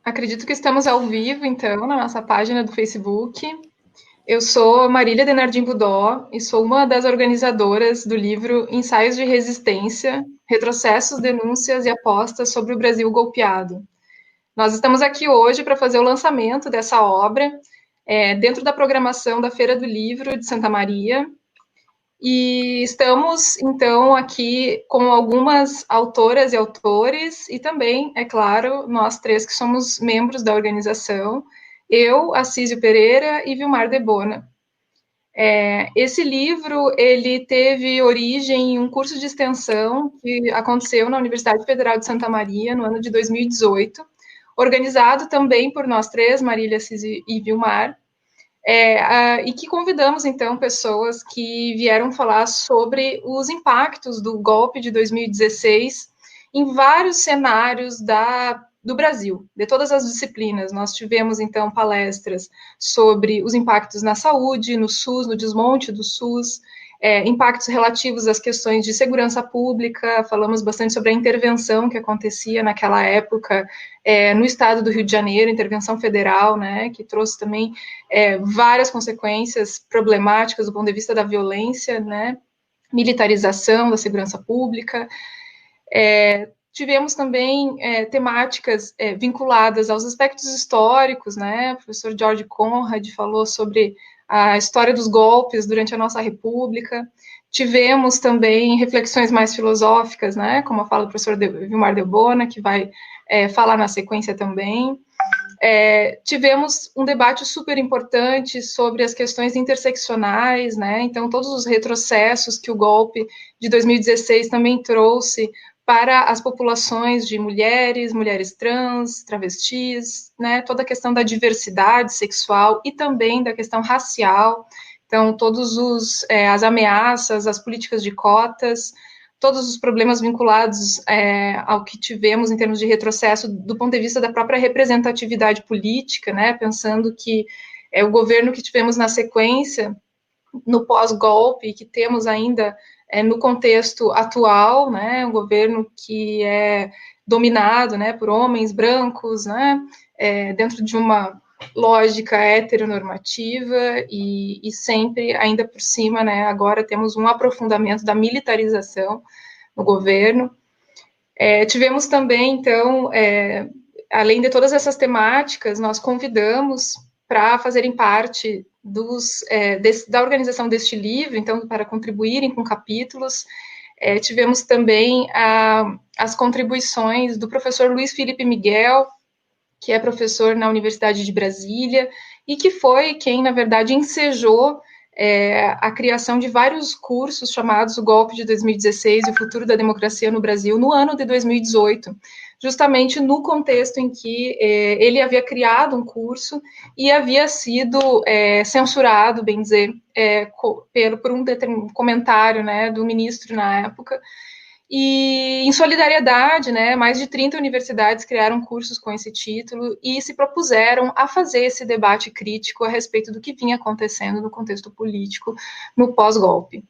Acredito que estamos ao vivo, então, na nossa página do Facebook. Eu sou Marília Denardim Budó e sou uma das organizadoras do livro Ensaios de Resistência, Retrocessos, Denúncias e Apostas sobre o Brasil Golpeado. Nós estamos aqui hoje para fazer o lançamento dessa obra, dentro da programação da Feira do Livro de Santa Maria, e estamos, então, aqui com algumas autoras e autores, e também, é claro, nós três que somos membros da organização, eu, Assísio Pereira e Vilmar Debona. Esse livro, ele teve origem em um curso de extensão que aconteceu na Universidade Federal de Santa Maria, no ano de 2018, organizado também por nós três, Marília, Assísio e Vilmar, e que convidamos, então, pessoas que vieram falar sobre os impactos do golpe de 2016 em vários cenários do Brasil, de todas as disciplinas. Nós tivemos, então, palestras sobre os impactos na saúde, no SUS, no desmonte do SUS, impactos relativos às questões de segurança pública, falamos bastante sobre a intervenção que acontecia naquela época no estado do Rio de Janeiro, intervenção federal, né, que trouxe também várias consequências problemáticas do ponto de vista da violência, né, militarização da segurança pública. Tivemos também temáticas vinculadas aos aspectos históricos, né? O professor George Conrad falou sobre a história dos golpes durante a nossa República. Tivemos também reflexões mais filosóficas, né? Como a fala do professor Vilmar Debona, que vai falar na sequência também. Tivemos um debate super importante sobre as questões interseccionais, né? Então, todos os retrocessos que o golpe de 2016 também trouxe para as populações de mulheres, mulheres trans, travestis, né? Toda a questão da diversidade sexual e também da questão racial. Então, todos as ameaças, as políticas de cotas, todos os problemas vinculados ao que tivemos em termos de retrocesso do ponto de vista da própria representatividade política, né, pensando que o governo que tivemos na sequência, no pós-golpe, que temos ainda no contexto atual, né, um governo que é dominado, né, por homens brancos, né, dentro de uma lógica heteronormativa e sempre, ainda por cima, né, agora temos um aprofundamento da militarização no governo. Tivemos também, então, além de todas essas temáticas, nós convidamos para fazerem parte da organização deste livro, então, para contribuírem com capítulos. Tivemos também as contribuições do professor Luiz Felipe Miguel, que é professor na Universidade de Brasília, e que foi quem, na verdade, ensejou a criação de vários cursos chamados O Golpe de 2016 e o Futuro da Democracia no Brasil, no ano de 2018, justamente no contexto em que ele havia criado um curso e havia sido censurado, bem dizer, por um determinado comentário, né, do ministro na época. E, em solidariedade, né, mais de 30 universidades criaram cursos com esse título e se propuseram a fazer esse debate crítico a respeito do que vinha acontecendo no contexto político no pós-golpe.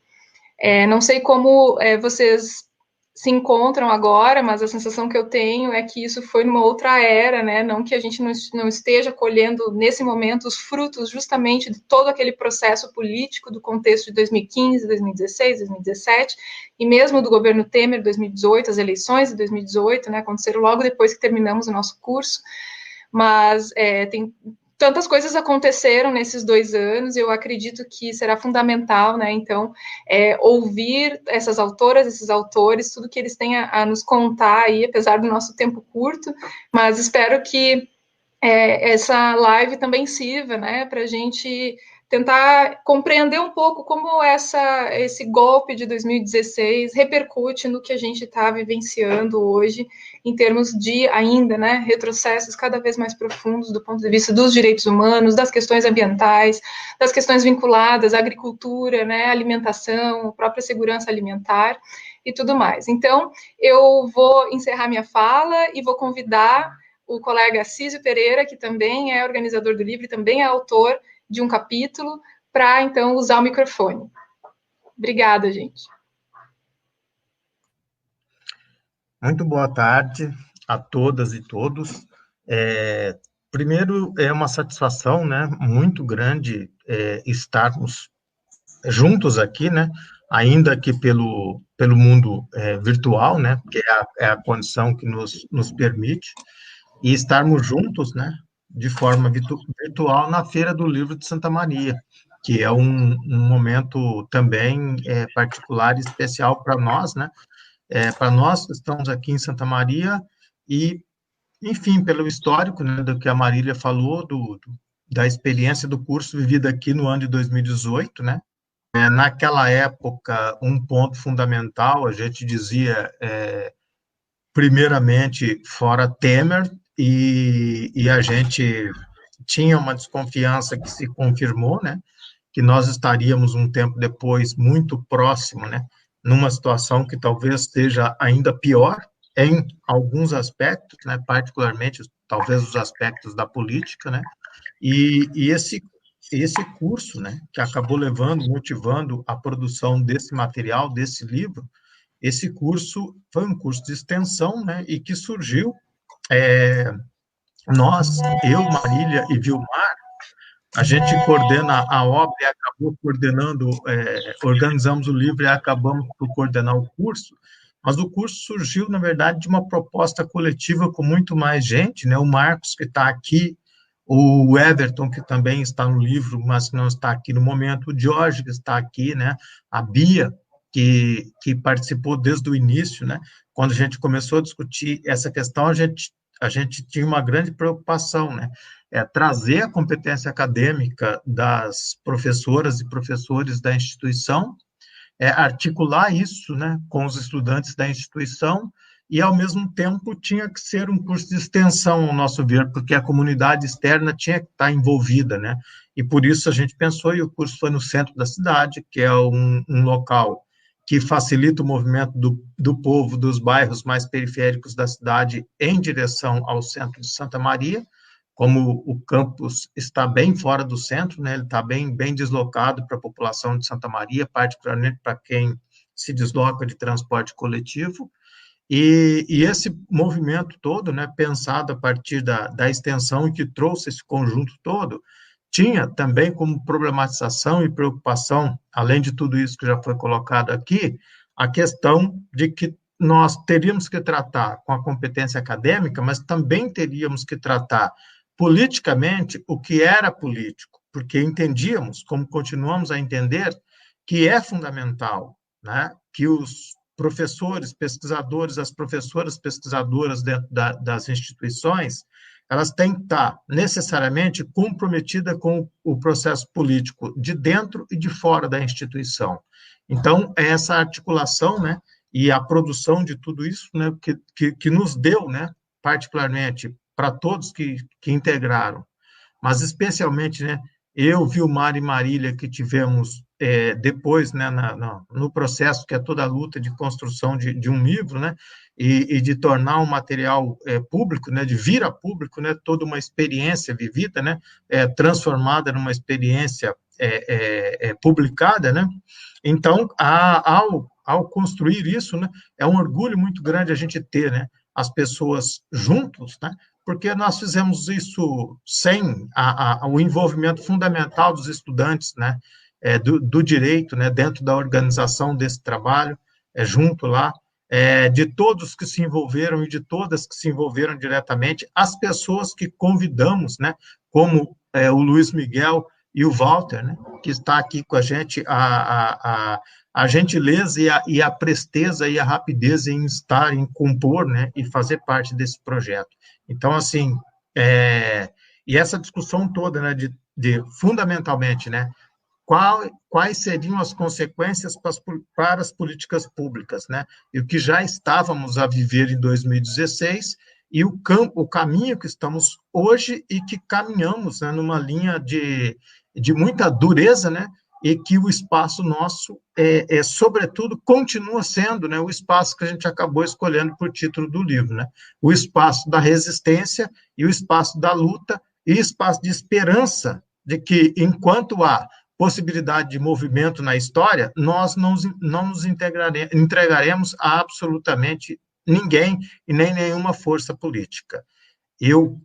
Não sei como vocês se encontram agora, mas a sensação que eu tenho é que isso foi numa outra era, né? Não que a gente não esteja colhendo nesse momento os frutos justamente de todo aquele processo político do contexto de 2015, 2016, 2017 e mesmo do governo Temer 2018, as eleições de 2018, né? Aconteceram logo depois que terminamos o nosso curso, mas tem tantas coisas aconteceram nesses 2 anos, eu acredito que será fundamental, né, então, ouvir essas autoras, esses autores, tudo que eles têm a nos contar aí, apesar do nosso tempo curto, mas espero que essa live também sirva, né, para a gente tentar compreender um pouco como esse golpe de 2016 repercute no que a gente está vivenciando hoje, em termos de ainda, né, retrocessos cada vez mais profundos do ponto de vista dos direitos humanos, das questões ambientais, das questões vinculadas à agricultura, né, alimentação, própria segurança alimentar e tudo mais. Então, eu vou encerrar minha fala e vou convidar o colega Císio Pereira, que também é organizador do livro, também é autor de um capítulo, para, então, usar o microfone. Obrigada, gente. Muito boa tarde a todas e todos. Primeiro, é uma satisfação, né, muito grande estarmos juntos aqui, né, ainda que pelo mundo virtual, né, que é a condição que nos permite, e estarmos juntos, né, de forma virtual na Feira do Livro de Santa Maria, que é um momento também particular e especial para nós, né, para nós que estamos aqui em Santa Maria e, enfim, pelo histórico, né, do que a Marília falou, da experiência do curso vivida aqui no ano de 2018, né, naquela época, um ponto fundamental, a gente dizia, primeiramente, fora Temer, e a gente tinha uma desconfiança que se confirmou, né, que nós estaríamos um tempo depois muito próximo, né, numa situação que talvez seja ainda pior em alguns aspectos, né, particularmente talvez os aspectos da política, né, e esse curso, né, que acabou levando, motivando a produção desse material, desse livro, esse curso foi um curso de extensão, né, e que surgiu, eu, Marília e Vilmar, a gente coordena a obra e acabou coordenando, organizamos o livro e acabamos por coordenar o curso, mas o curso surgiu, na verdade, de uma proposta coletiva com muito mais gente, né? O Marcos, que está aqui, o Everton, que também está no livro, mas que não está aqui no momento, o Jorge, que está aqui, né? A Bia, que participou desde o início, né? Quando a gente começou a discutir essa questão, a gente tinha uma grande preocupação, né? Trazer a competência acadêmica das professoras e professores da instituição, articular isso, né, com os estudantes da instituição, e, ao mesmo tempo, tinha que ser um curso de extensão, ao nosso ver, porque a comunidade externa tinha que estar envolvida, né, e por isso a gente pensou, e o curso foi no centro da cidade, que é um local que facilita o movimento do povo dos bairros mais periféricos da cidade em direção ao centro de Santa Maria, como o campus está bem fora do centro, né, ele está bem deslocado para a população de Santa Maria, particularmente para quem se desloca de transporte coletivo, e esse movimento todo, né, pensado a partir da extensão e que trouxe esse conjunto todo, tinha também como problematização e preocupação, além de tudo isso que já foi colocado aqui, a questão de que nós teríamos que tratar com a competência acadêmica, mas também teríamos que tratar politicamente o que era político, porque entendíamos, como continuamos a entender, que é fundamental, né, que os professores, pesquisadores, as professoras pesquisadoras dentro das instituições, elas têm que estar necessariamente comprometidas com o processo político de dentro e de fora da instituição. Então, é essa articulação, né, e a produção de tudo isso, né, que nos deu, né, particularmente para todos que integraram, mas especialmente, né, eu, Vilmar e Marília, que tivemos depois, né, no processo que é toda a luta de construção de um livro, né, e de tornar um material público, né, de vir a público, né, toda uma experiência vivida, né, transformada numa experiência publicada, né. Então, ao construir isso, né, é um orgulho muito grande a gente ter, né, as pessoas juntos, né, porque nós fizemos isso sem o envolvimento fundamental dos estudantes, né, do direito, né, dentro da organização desse trabalho, junto lá, de todos que se envolveram e de todas que se envolveram diretamente, as pessoas que convidamos, né, como o Luiz Miguel e o Walter, né, que está aqui com a gente, a gentileza e a presteza e a rapidez em estar, em compor, né, e fazer parte desse projeto. Então, assim, e essa discussão toda, né, de fundamentalmente, né, quais seriam as consequências para as políticas públicas, né, e o que já estávamos a viver em 2016 e o caminho que estamos hoje e que caminhamos, né, numa linha de muita dureza, né, e que o espaço nosso, sobretudo, continua sendo, né, o espaço que a gente acabou escolhendo por título do livro, né, o espaço da resistência e o espaço da luta e espaço de esperança de que, enquanto há possibilidade de movimento na história, nós não nos entregaremos a absolutamente ninguém e nem nenhuma força política. Eu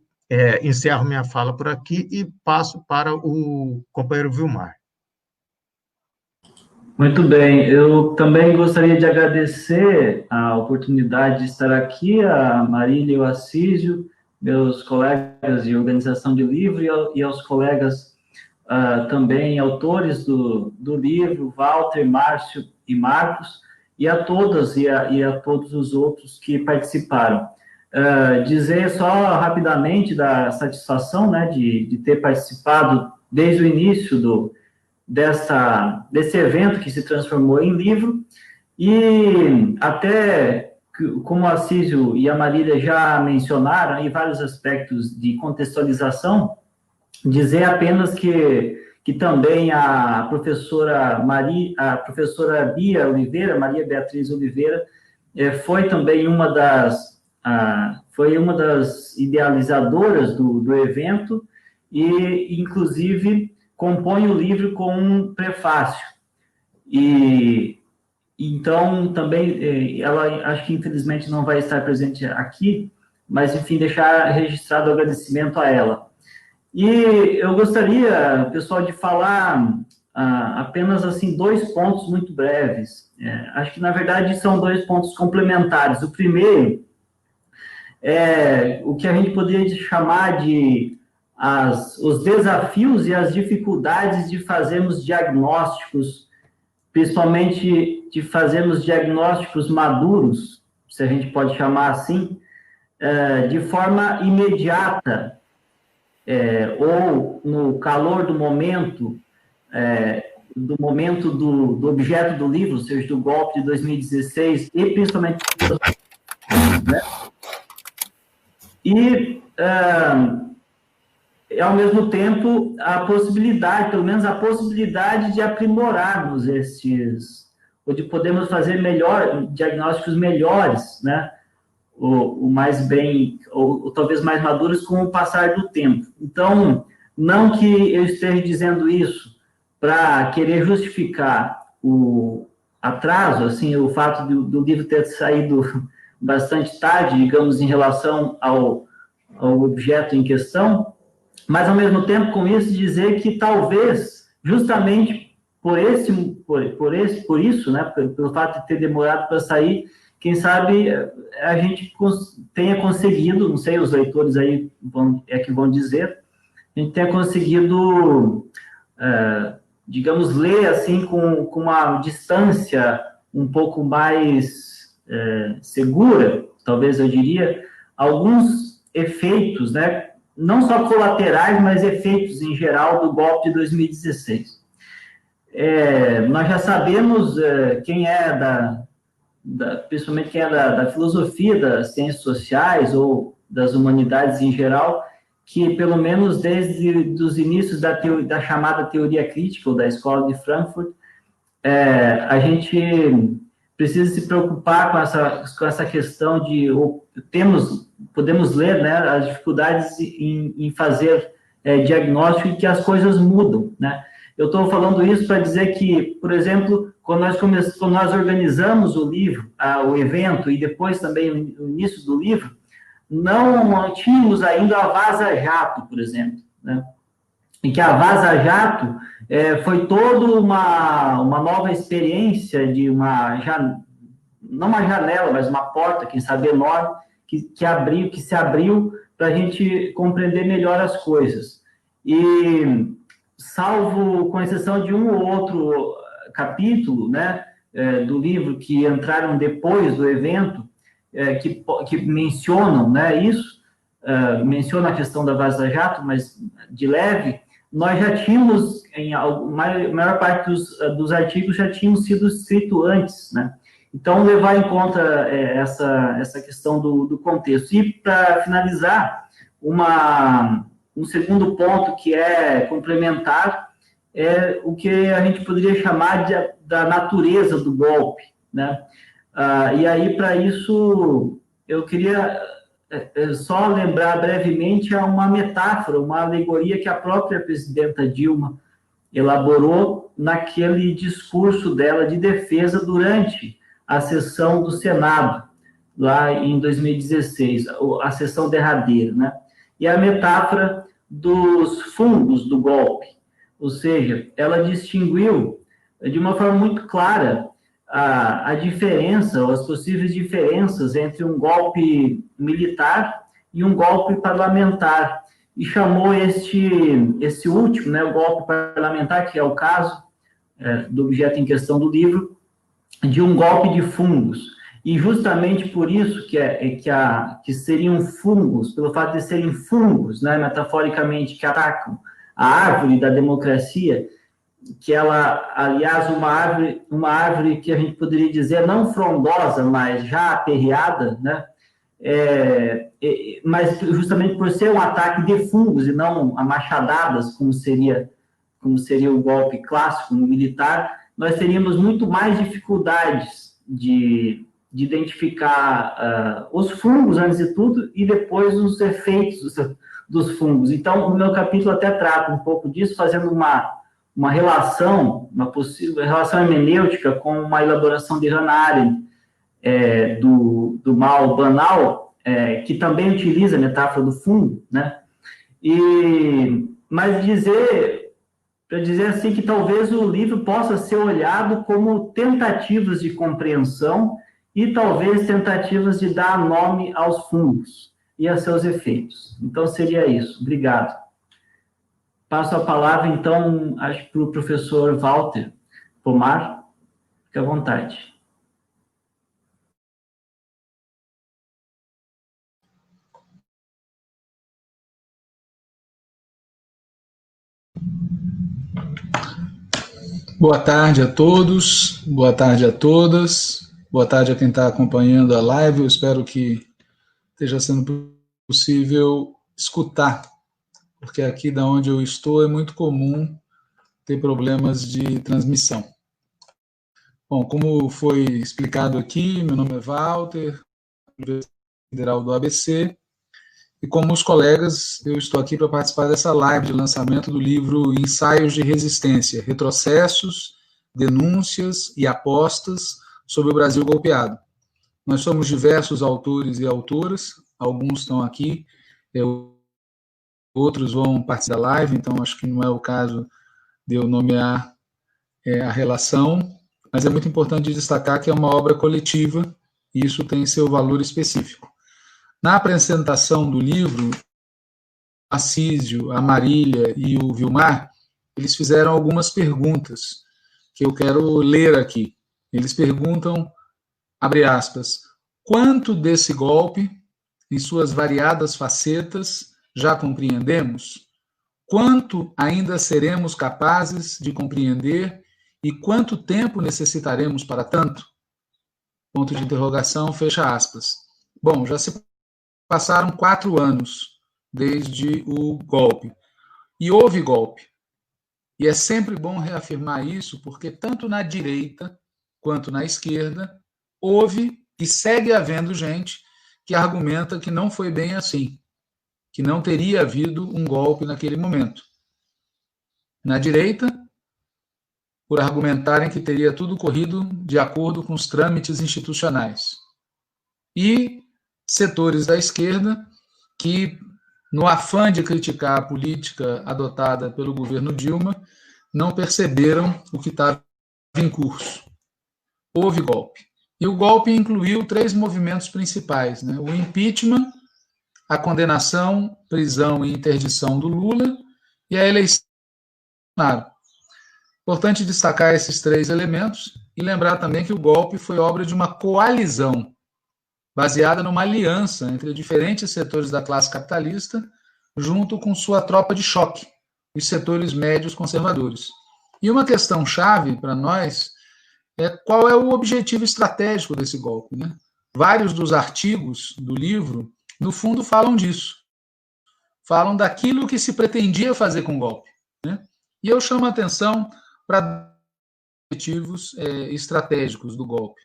Encerro minha fala por aqui e passo para o companheiro Vilmar. Muito bem, eu também gostaria de agradecer a oportunidade de estar aqui, a Marília e o Assísio, meus colegas de organização de livro, e aos colegas também autores do livro, Walter, Márcio e Marcos, e a todas e a todos os outros que participaram. Dizer só rapidamente da satisfação, né, de ter participado desde o início desse evento que se transformou em livro, e até, como o Assísio e a Marília já mencionaram, em vários aspectos de contextualização, dizer apenas que também a professora Bia Oliveira, Maria Beatriz Oliveira, foi também uma das idealizadoras do evento, e, inclusive, compõe o livro com um prefácio. E então, também, ela, acho que infelizmente não vai estar presente aqui, mas, enfim, deixar registrado o agradecimento a ela. E eu gostaria, pessoal, de falar apenas, assim, 2 pontos muito breves. Acho que, na verdade, são 2 pontos complementares. O primeiro é o que a gente poderia chamar de os desafios e as dificuldades de fazermos diagnósticos, principalmente de fazermos diagnósticos maduros, se a gente pode chamar assim, de forma imediata, ou no calor do momento do objeto do livro, ou seja, do golpe de 2016, e principalmente... né? E... ao mesmo tempo, a possibilidade, pelo menos a possibilidade de aprimorarmos ou de podermos fazer diagnósticos melhores, né? O mais bem, ou talvez mais maduros com o passar do tempo. Então, não que eu esteja dizendo isso para querer justificar o atraso, assim, o fato do livro ter saído bastante tarde, digamos, em relação ao objeto em questão, mas, ao mesmo tempo, com isso, dizer que talvez, justamente por isso, né, pelo fato de ter demorado para sair, quem sabe a gente tenha conseguido, não sei, os leitores aí que vão dizer, a gente tenha conseguido, digamos, ler assim com uma distância um pouco mais segura, talvez eu diria, alguns efeitos, né, não só colaterais, mas efeitos em geral do golpe de 2016. Nós já sabemos quem é principalmente quem é da filosofia, das ciências sociais ou das humanidades em geral, que pelo menos desde os inícios da chamada teoria crítica, ou da escola de Frankfurt, a gente precisa se preocupar com essa questão de... podemos ler, né, as dificuldades em fazer diagnóstico, e que as coisas mudam, né? Eu estou falando isso para dizer que, por exemplo, quando nós organizamos o livro, o evento, e depois também o início do livro, não tínhamos ainda a Vaza Jato, por exemplo, né? Em que a Vaza Jato foi toda uma nova experiência de não uma janela, mas uma porta, quem sabe enorme, que se abriu para a gente compreender melhor as coisas. E, salvo com exceção de um ou outro capítulo, né, do livro que entraram depois do evento, que mencionam, né, isso, menciona a questão da Vaza Jato, mas de leve, nós já tínhamos, a maior parte dos artigos já tinham sido escritos antes, né? Então, levar em conta essa questão do contexto. E, para finalizar, um segundo ponto que é complementar é o que a gente poderia chamar da natureza do golpe, né? E aí, para isso, eu queria só lembrar brevemente uma metáfora, uma alegoria que a própria presidenta Dilma elaborou naquele discurso dela de defesa durante a sessão do Senado, lá em 2016, a sessão derradeira, né? e a metáfora dos fungos do golpe. Ou seja, ela distinguiu de uma forma muito clara a diferença, ou as possíveis diferenças entre um golpe militar e um golpe parlamentar, e chamou esse último, né, o golpe parlamentar, que é o caso do objeto em questão do livro, de um golpe de fungos. E justamente por isso que seriam fungos, pelo fato de serem fungos, né, metaforicamente, que atacam a árvore da democracia, que ela, aliás, uma árvore que a gente poderia dizer não frondosa, mas já aperreada, né? Mas justamente por ser um ataque de fungos e não a machadadas, como seria o golpe clássico no militar, nós teríamos muito mais dificuldades de identificar os fungos, antes de tudo, e depois os efeitos dos fungos. Então, o meu capítulo até trata um pouco disso, fazendo uma relação, uma possível relação hermenêutica com uma elaboração de Hannah Arendt, do mal banal, que também utiliza a metáfora do fungo, né? Mas para dizer assim que talvez o livro possa ser olhado como tentativas de compreensão e talvez tentativas de dar nome aos fungos e a seus efeitos. Então, seria isso. Obrigado. Passo a palavra, então, acho, para o professor Walter Pomar. Fique à vontade. Boa tarde a todos, boa tarde a todas, boa tarde a quem está acompanhando a live. Eu espero que esteja sendo possível escutar, porque aqui da onde eu estou é muito comum ter problemas de transmissão. Bom, como foi explicado aqui, meu nome é Walter, Universidade Federal do ABC, e como os colegas, eu estou aqui para participar dessa live de lançamento do livro Ensaios de Resistência, Retrocessos, Denúncias e Apostas sobre o Brasil Golpeado. Nós somos diversos autores e autoras, alguns estão aqui, outros vão participar da live, então acho que não é o caso de eu nomear a relação, mas é muito importante destacar que é uma obra coletiva e isso tem seu valor específico. Na apresentação do livro, a Císio, a Marília e o Vilmar, eles fizeram algumas perguntas que eu quero ler aqui. Eles perguntam, abre aspas, quanto desse golpe, em suas variadas facetas, já compreendemos? Quanto ainda seremos capazes de compreender e quanto tempo necessitaremos para tanto? Ponto de interrogação, fecha aspas. Bom, já se passaram 4 anos desde o golpe. E houve golpe. E é sempre bom reafirmar isso, porque tanto na direita quanto na esquerda houve e segue havendo gente que argumenta que não foi bem assim, que não teria havido um golpe naquele momento. Na direita, por argumentarem que teria tudo corrido de acordo com os trâmites institucionais. E setores da esquerda que, no afã de criticar a política adotada pelo governo Dilma, não perceberam o que estava em curso. Houve golpe. E o golpe incluiu 3 movimentos principais, né? O impeachment, a condenação, prisão e interdição do Lula e a eleição do Bolsonaro. Importante destacar esses 3 elementos e lembrar também que o golpe foi obra de uma coalizão baseada numa aliança entre diferentes setores da classe capitalista, junto com sua tropa de choque, os setores médios conservadores. E uma questão chave para nós é qual é o objetivo estratégico desse golpe, né? Vários dos artigos do livro, no fundo, falam disso. Falam daquilo que se pretendia fazer com o golpe, né? E eu chamo a atenção para objetivos estratégicos do golpe.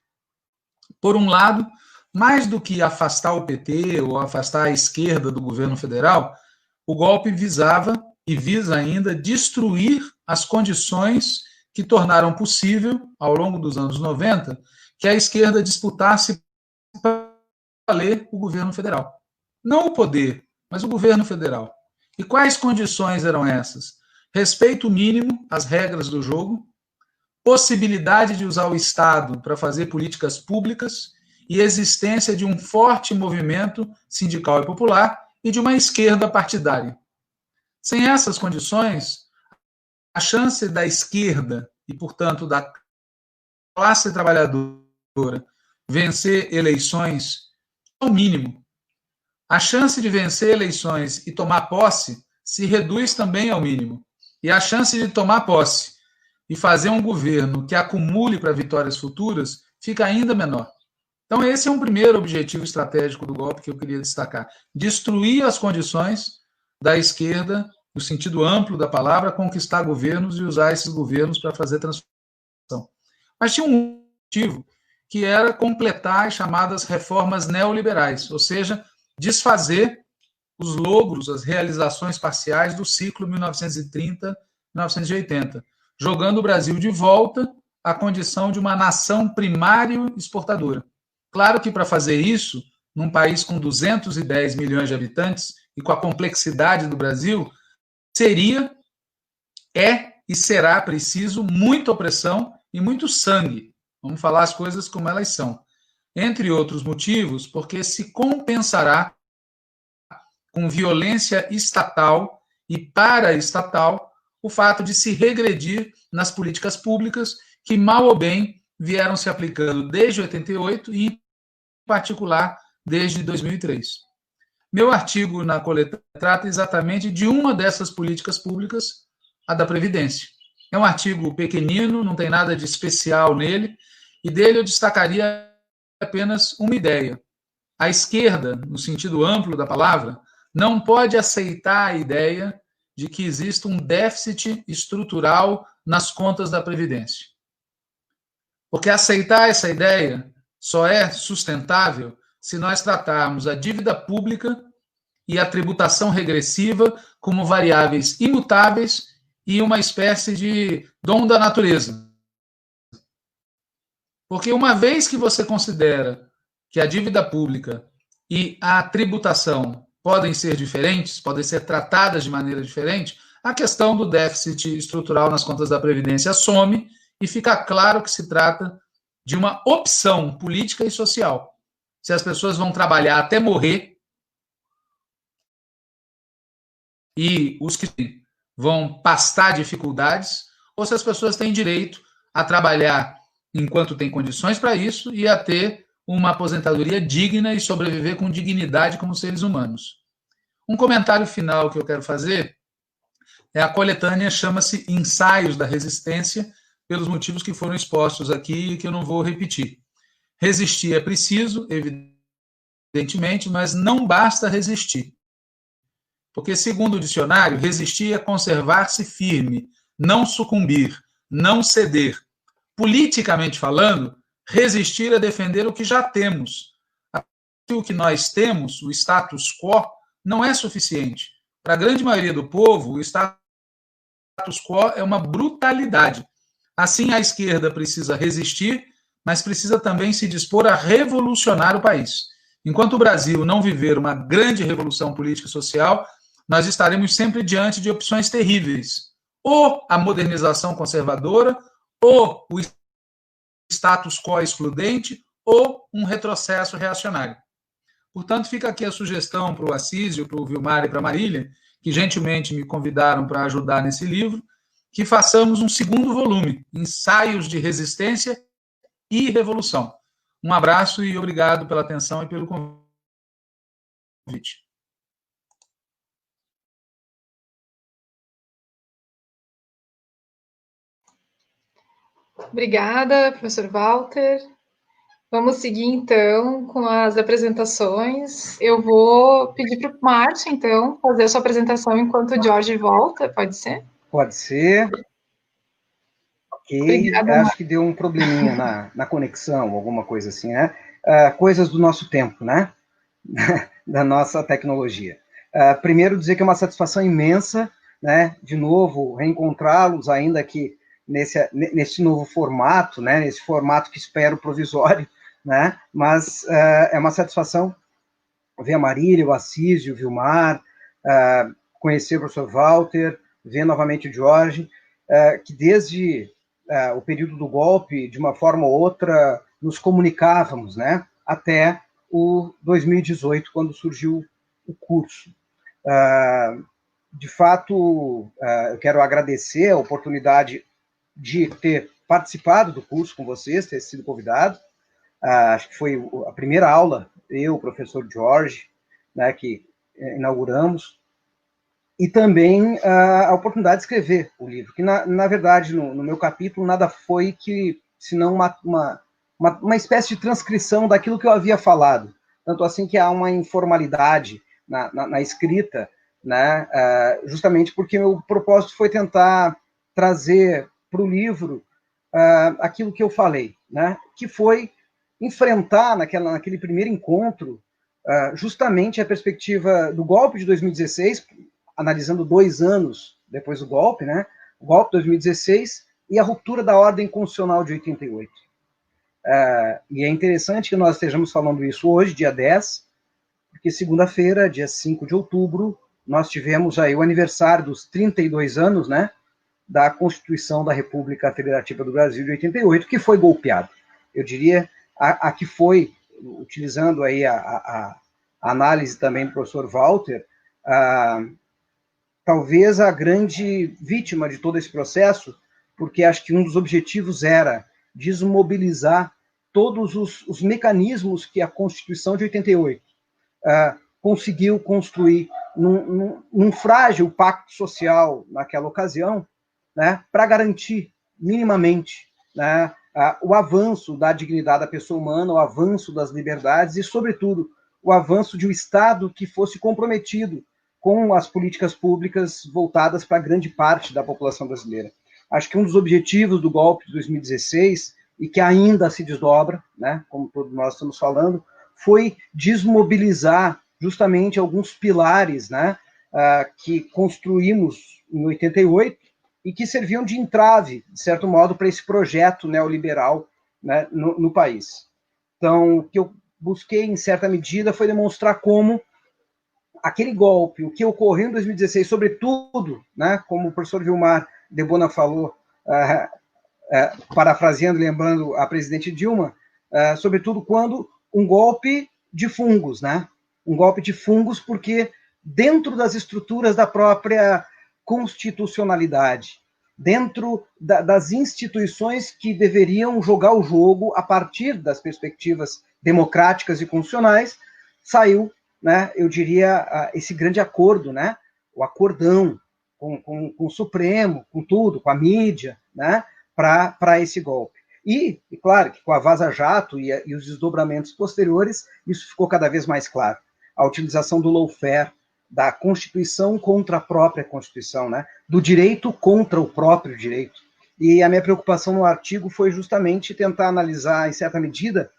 Por um lado, mais do que afastar o PT ou afastar a esquerda do governo federal, o golpe visava e visa ainda destruir as condições que tornaram possível, ao longo dos anos 90, que a esquerda disputasse para valer o governo federal. Não o poder, mas o governo federal. E quais condições eram essas? Respeito mínimo às regras do jogo, possibilidade de usar o Estado para fazer políticas públicas e existência de um forte movimento sindical e popular e de uma esquerda partidária. Sem essas condições, a chance da esquerda e, portanto, da classe trabalhadora vencer eleições é o mínimo. A chance de vencer eleições e tomar posse se reduz também ao mínimo. E a chance de tomar posse e fazer um governo que acumule para vitórias futuras fica ainda menor. Então, esse é um primeiro objetivo estratégico do golpe que eu queria destacar. Destruir as condições da esquerda, no sentido amplo da palavra, conquistar governos e usar esses governos para fazer transformação. Mas tinha um motivo, que era completar as chamadas reformas neoliberais, ou seja, desfazer os logros, as realizações parciais do ciclo 1930-1980, jogando o Brasil de volta à condição de uma nação primário exportadora. Claro que para fazer isso, num país com 210 milhões de habitantes e com a complexidade do Brasil, seria, é e será preciso muita opressão e muito sangue. Vamos falar as coisas como elas são. Entre outros motivos, porque se compensará com violência estatal e paraestatal o fato de se regredir nas políticas públicas que, mal ou bem, vieram se aplicando desde 88 e, em particular, desde 2003. Meu artigo na coletânea trata exatamente de uma dessas políticas públicas, a da Previdência. É um artigo pequenino, não tem nada de especial nele, e dele eu destacaria apenas uma ideia. A esquerda, no sentido amplo da palavra, não pode aceitar a ideia de que exista um déficit estrutural nas contas da Previdência. Porque aceitar essa ideia só é sustentável se nós tratarmos a dívida pública e a tributação regressiva como variáveis imutáveis e uma espécie de dom da natureza. Porque uma vez que você considera que a dívida pública e a tributação podem ser diferentes, podem ser tratadas de maneira diferente, a questão do déficit estrutural nas contas da Previdência some e fica claro que se trata de uma opção política e social. Se as pessoas vão trabalhar até morrer e os que vão pastar dificuldades, ou se as pessoas têm direito a trabalhar enquanto têm condições para isso e a ter uma aposentadoria digna e sobreviver com dignidade como seres humanos. Um comentário final que eu quero fazer é a coletânea chama-se Ensaios da Resistência, pelos motivos que foram expostos aqui e que eu não vou repetir. Resistir é preciso, evidentemente, mas não basta resistir. Porque, segundo o dicionário, resistir é conservar-se firme, não sucumbir, não ceder. Politicamente falando, resistir é defender o que já temos. O que nós temos, o status quo, não é suficiente. Para a grande maioria do povo, o status quo é uma brutalidade. Assim, a esquerda precisa resistir, mas precisa também se dispor a revolucionar o país. Enquanto o Brasil não viver uma grande revolução política e social, nós estaremos sempre diante de opções terríveis. Ou a modernização conservadora, ou o status quo excludente, ou um retrocesso reacionário. Portanto, fica aqui a sugestão para o Assísio, para o Vilmar e para a Marília, que gentilmente me convidaram para ajudar nesse livro, que façamos um segundo volume, Ensaios de Resistência e Revolução. Um abraço e obrigado pela atenção e pelo convite. Obrigada, professor Walter. Vamos seguir, então, com as apresentações. Eu vou pedir para o Márcio, então, fazer a sua apresentação enquanto o Jorge volta, pode ser? Pode ser. Ok. Obrigada, acho que deu um probleminha na conexão, alguma coisa assim, né? Coisas do nosso tempo, né? Da nossa tecnologia. Primeiro, dizer que é uma satisfação imensa, né? De novo, reencontrá-los, ainda que nesse novo formato, né? Nesse formato que espero provisório, né? Mas é uma satisfação ver a Marília, o Assis, o Vilmar, conhecer o professor Walter, ver novamente o Jorge, que desde o período do golpe, de uma forma ou outra, nos comunicávamos, né, até o 2018, quando surgiu o curso. De fato, eu quero agradecer a oportunidade de ter participado do curso com vocês, ter sido convidado. Acho que foi a primeira aula, eu, o professor Jorge, né, que inauguramos, e também a oportunidade de escrever o livro, que, na verdade, no meu capítulo, nada foi senão uma espécie de transcrição daquilo que eu havia falado, tanto assim que há uma informalidade na escrita, né, justamente porque o propósito foi tentar trazer para o livro aquilo que eu falei, né, que foi enfrentar naquele primeiro encontro justamente a perspectiva do golpe de 2016, analisando 2 anos depois do golpe, né, o golpe de 2016 e a ruptura da ordem constitucional de 88. E é interessante que nós estejamos falando isso hoje, dia 10, porque segunda-feira, dia 5 de outubro, nós tivemos aí o aniversário dos 32 anos, né, da Constituição da República Federativa do Brasil de 88, que foi golpeada. Eu diria a que foi, utilizando aí a análise também do professor Walter, talvez a grande vítima de todo esse processo, porque acho que um dos objetivos era desmobilizar todos os mecanismos que a Constituição de 88 conseguiu construir num frágil pacto social naquela ocasião, né, para garantir minimamente, né, o avanço da dignidade da pessoa humana, o avanço das liberdades e, sobretudo, o avanço de um Estado que fosse comprometido com as políticas públicas voltadas para grande parte da população brasileira. Acho que um dos objetivos do golpe de 2016, e que ainda se desdobra, né, como todos nós estamos falando, foi desmobilizar justamente alguns pilares, né, que construímos em 88 e que serviam de entrave, de certo modo, para esse projeto neoliberal, né, no país. Então, o que eu busquei, em certa medida, foi demonstrar como aquele golpe, o que ocorreu em 2016, sobretudo, né, como o professor Vilmar de Bona falou, parafraseando, lembrando a presidente Dilma, sobretudo quando um golpe de fungos, né? Um golpe de fungos porque dentro das estruturas da própria constitucionalidade, dentro das instituições que deveriam jogar o jogo a partir das perspectivas democráticas e constitucionais, saiu, né, eu diria, esse grande acordo, né, o acordão com o Supremo, com tudo, com a mídia, né, para esse golpe. E, claro, que com a Vaza Jato e os desdobramentos posteriores, isso ficou cada vez mais claro. A utilização do lawfare, da Constituição contra a própria Constituição, né? Do direito contra o próprio direito. E a minha preocupação no artigo foi justamente tentar analisar, em certa medida,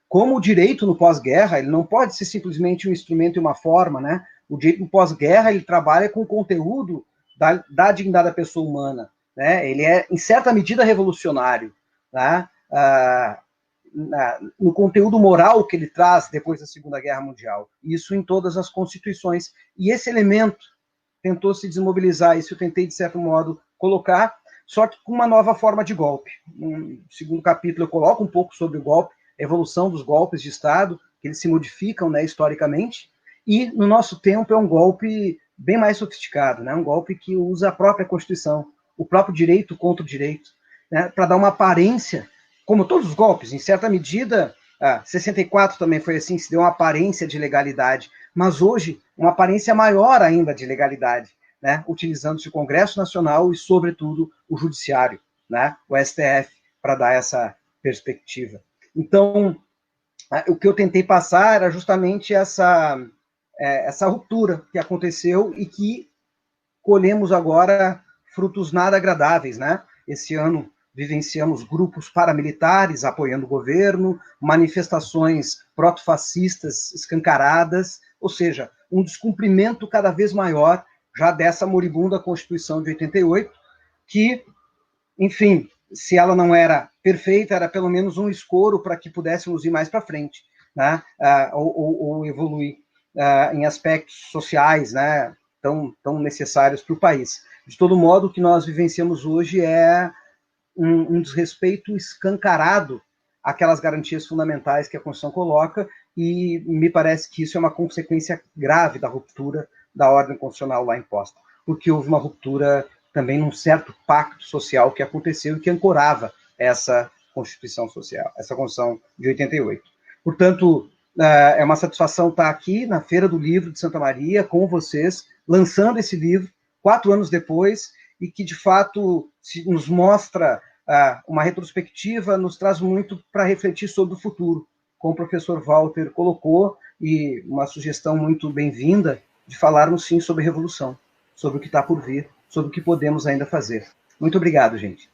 como o direito no pós-guerra, ele não pode ser simplesmente um instrumento e uma forma, né? O direito no pós-guerra, ele trabalha com o conteúdo da dignidade da pessoa humana, né? Ele é, em certa medida, revolucionário, né? No conteúdo moral que ele traz depois da Segunda Guerra Mundial. Isso em todas as constituições. E esse elemento tentou se desmobilizar, isso eu tentei, de certo modo, colocar, só que com uma nova forma de golpe. No segundo capítulo eu coloco um pouco sobre o golpe, a evolução dos golpes de Estado, que eles se modificam, né, historicamente, e no nosso tempo é um golpe bem mais sofisticado, né, um golpe que usa a própria Constituição, o próprio direito contra o direito, né, para dar uma aparência, como todos os golpes, em certa medida, 64 também foi assim, se deu uma aparência de legalidade, mas hoje uma aparência maior ainda de legalidade, né, utilizando-se o Congresso Nacional e, sobretudo, o Judiciário, né, o STF, para dar essa perspectiva. Então, o que eu tentei passar era justamente essa ruptura que aconteceu e que colhemos agora frutos nada agradáveis, né? Esse ano vivenciamos grupos paramilitares apoiando o governo, manifestações protofascistas escancaradas, ou seja, um descumprimento cada vez maior já dessa moribunda Constituição de 88, que, enfim, se ela não era perfeita, era pelo menos um escoro para que pudéssemos ir mais para frente, né? Ou evoluir. em aspectos sociais, né, tão necessários para o país. De todo modo, o que nós vivenciamos hoje é um desrespeito escancarado àquelas garantias fundamentais que a Constituição coloca, e me parece que isso é uma consequência grave da ruptura da ordem constitucional lá imposta, porque houve uma ruptura também num certo pacto social que aconteceu e que ancorava essa Constituição Social, essa Constituição de 88. Portanto, é uma satisfação estar aqui na Feira do Livro de Santa Maria com vocês, lançando esse livro 4 anos depois, e que, de fato, nos mostra uma retrospectiva, nos traz muito para refletir sobre o futuro, como o professor Walter colocou, e uma sugestão muito bem-vinda de falarmos, sim, sobre revolução, sobre o que está por vir, sobre o que podemos ainda fazer. Muito obrigado, gente.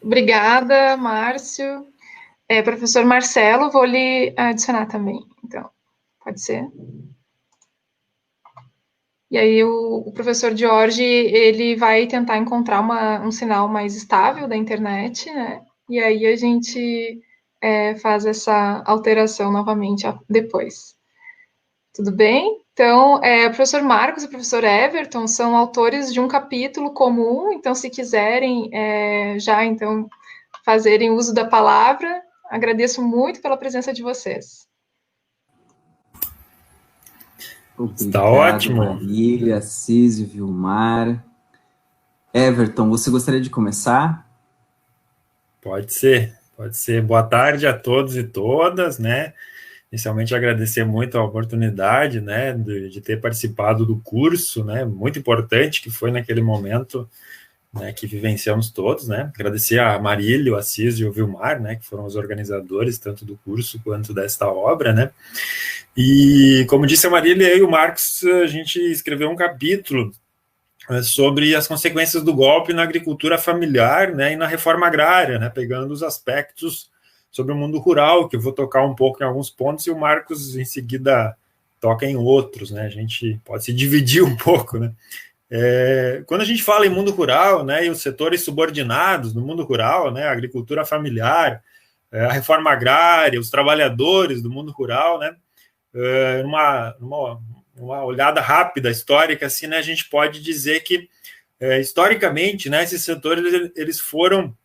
Obrigada, Márcio. Professor Marcelo, vou lhe adicionar também, então, pode ser? E aí o professor Jorge, ele vai tentar encontrar um sinal mais estável da internet, né? E aí a gente faz essa alteração novamente depois. Tudo bem? Então, o professor Marcos e o professor Everton são autores de um capítulo comum, então se quiserem então fazerem uso da palavra, agradeço muito pela presença de vocês. Obrigado, está ótimo. Marília, Císio, Vilmar. Everton, você gostaria de começar? Pode ser. Boa tarde a todos e todas, né? Inicialmente, agradecer muito a oportunidade, né, de ter participado do curso, né, muito importante que foi naquele momento, né, que vivenciamos todos, né? Agradecer a Marília, o Assis e o Vilmar, né, que foram os organizadores tanto do curso quanto desta obra, né? E, como disse a Marília e o Marcos, a gente escreveu um capítulo sobre as consequências do golpe na agricultura familiar, né, e na reforma agrária, né, pegando os aspectos sobre o mundo rural, que eu vou tocar um pouco em alguns pontos, e o Marcos, em seguida, toca em outros, né? A gente pode se dividir um pouco, né? Quando a gente fala em mundo rural, né, e os setores subordinados no mundo rural, né, a agricultura familiar, a reforma agrária, os trabalhadores do mundo rural, né, uma olhada rápida, histórica, assim, né, a gente pode dizer que, historicamente, né, esses setores eles foram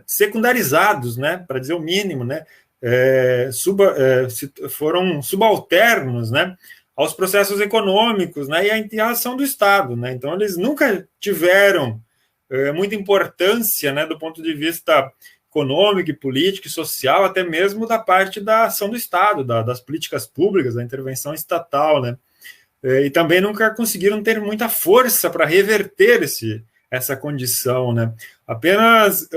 secundarizados, né, para dizer o mínimo, né, foram subalternos, né, aos processos econômicos, né, e à ação do Estado, né. Então eles nunca tiveram muita importância, né, do ponto de vista econômico, político e social, até mesmo da parte da ação do Estado, das políticas públicas, da intervenção estatal, né. E também nunca conseguiram ter muita força para reverter essa condição, né. Apenas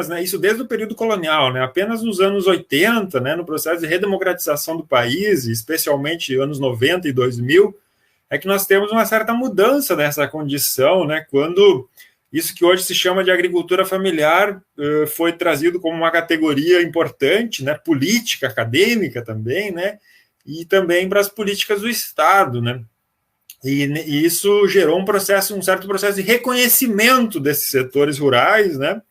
né, isso desde o período colonial, né, apenas nos anos 80, né, no processo de redemocratização do país, especialmente anos 90 e 2000, é que nós temos uma certa mudança dessa condição, né, quando isso que hoje se chama de agricultura familiar foi trazido como uma categoria importante, né, política, acadêmica também, né, e também para as políticas do Estado, né. E isso gerou um certo processo de reconhecimento desses setores rurais, né,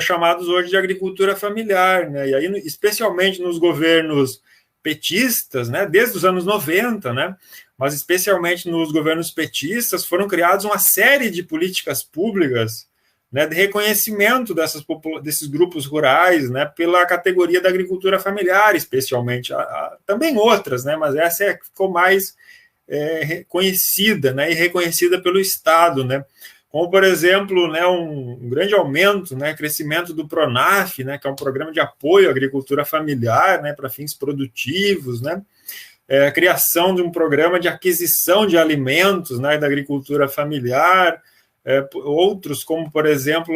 chamados hoje de agricultura familiar, né, e aí, especialmente nos governos petistas, né, desde os anos 90, né, mas especialmente nos governos petistas, foram criadas uma série de políticas públicas, né, de reconhecimento desses grupos rurais, né, pela categoria da agricultura familiar, especialmente, também outras, né, mas essa ficou mais conhecida, né, e reconhecida pelo Estado, né, como, por exemplo, né, um grande aumento, né, crescimento do PRONAF, né, que é um programa de apoio à agricultura familiar, né, para fins produtivos, né, a criação de um programa de aquisição de alimentos, né, da agricultura familiar, outros, como, por exemplo,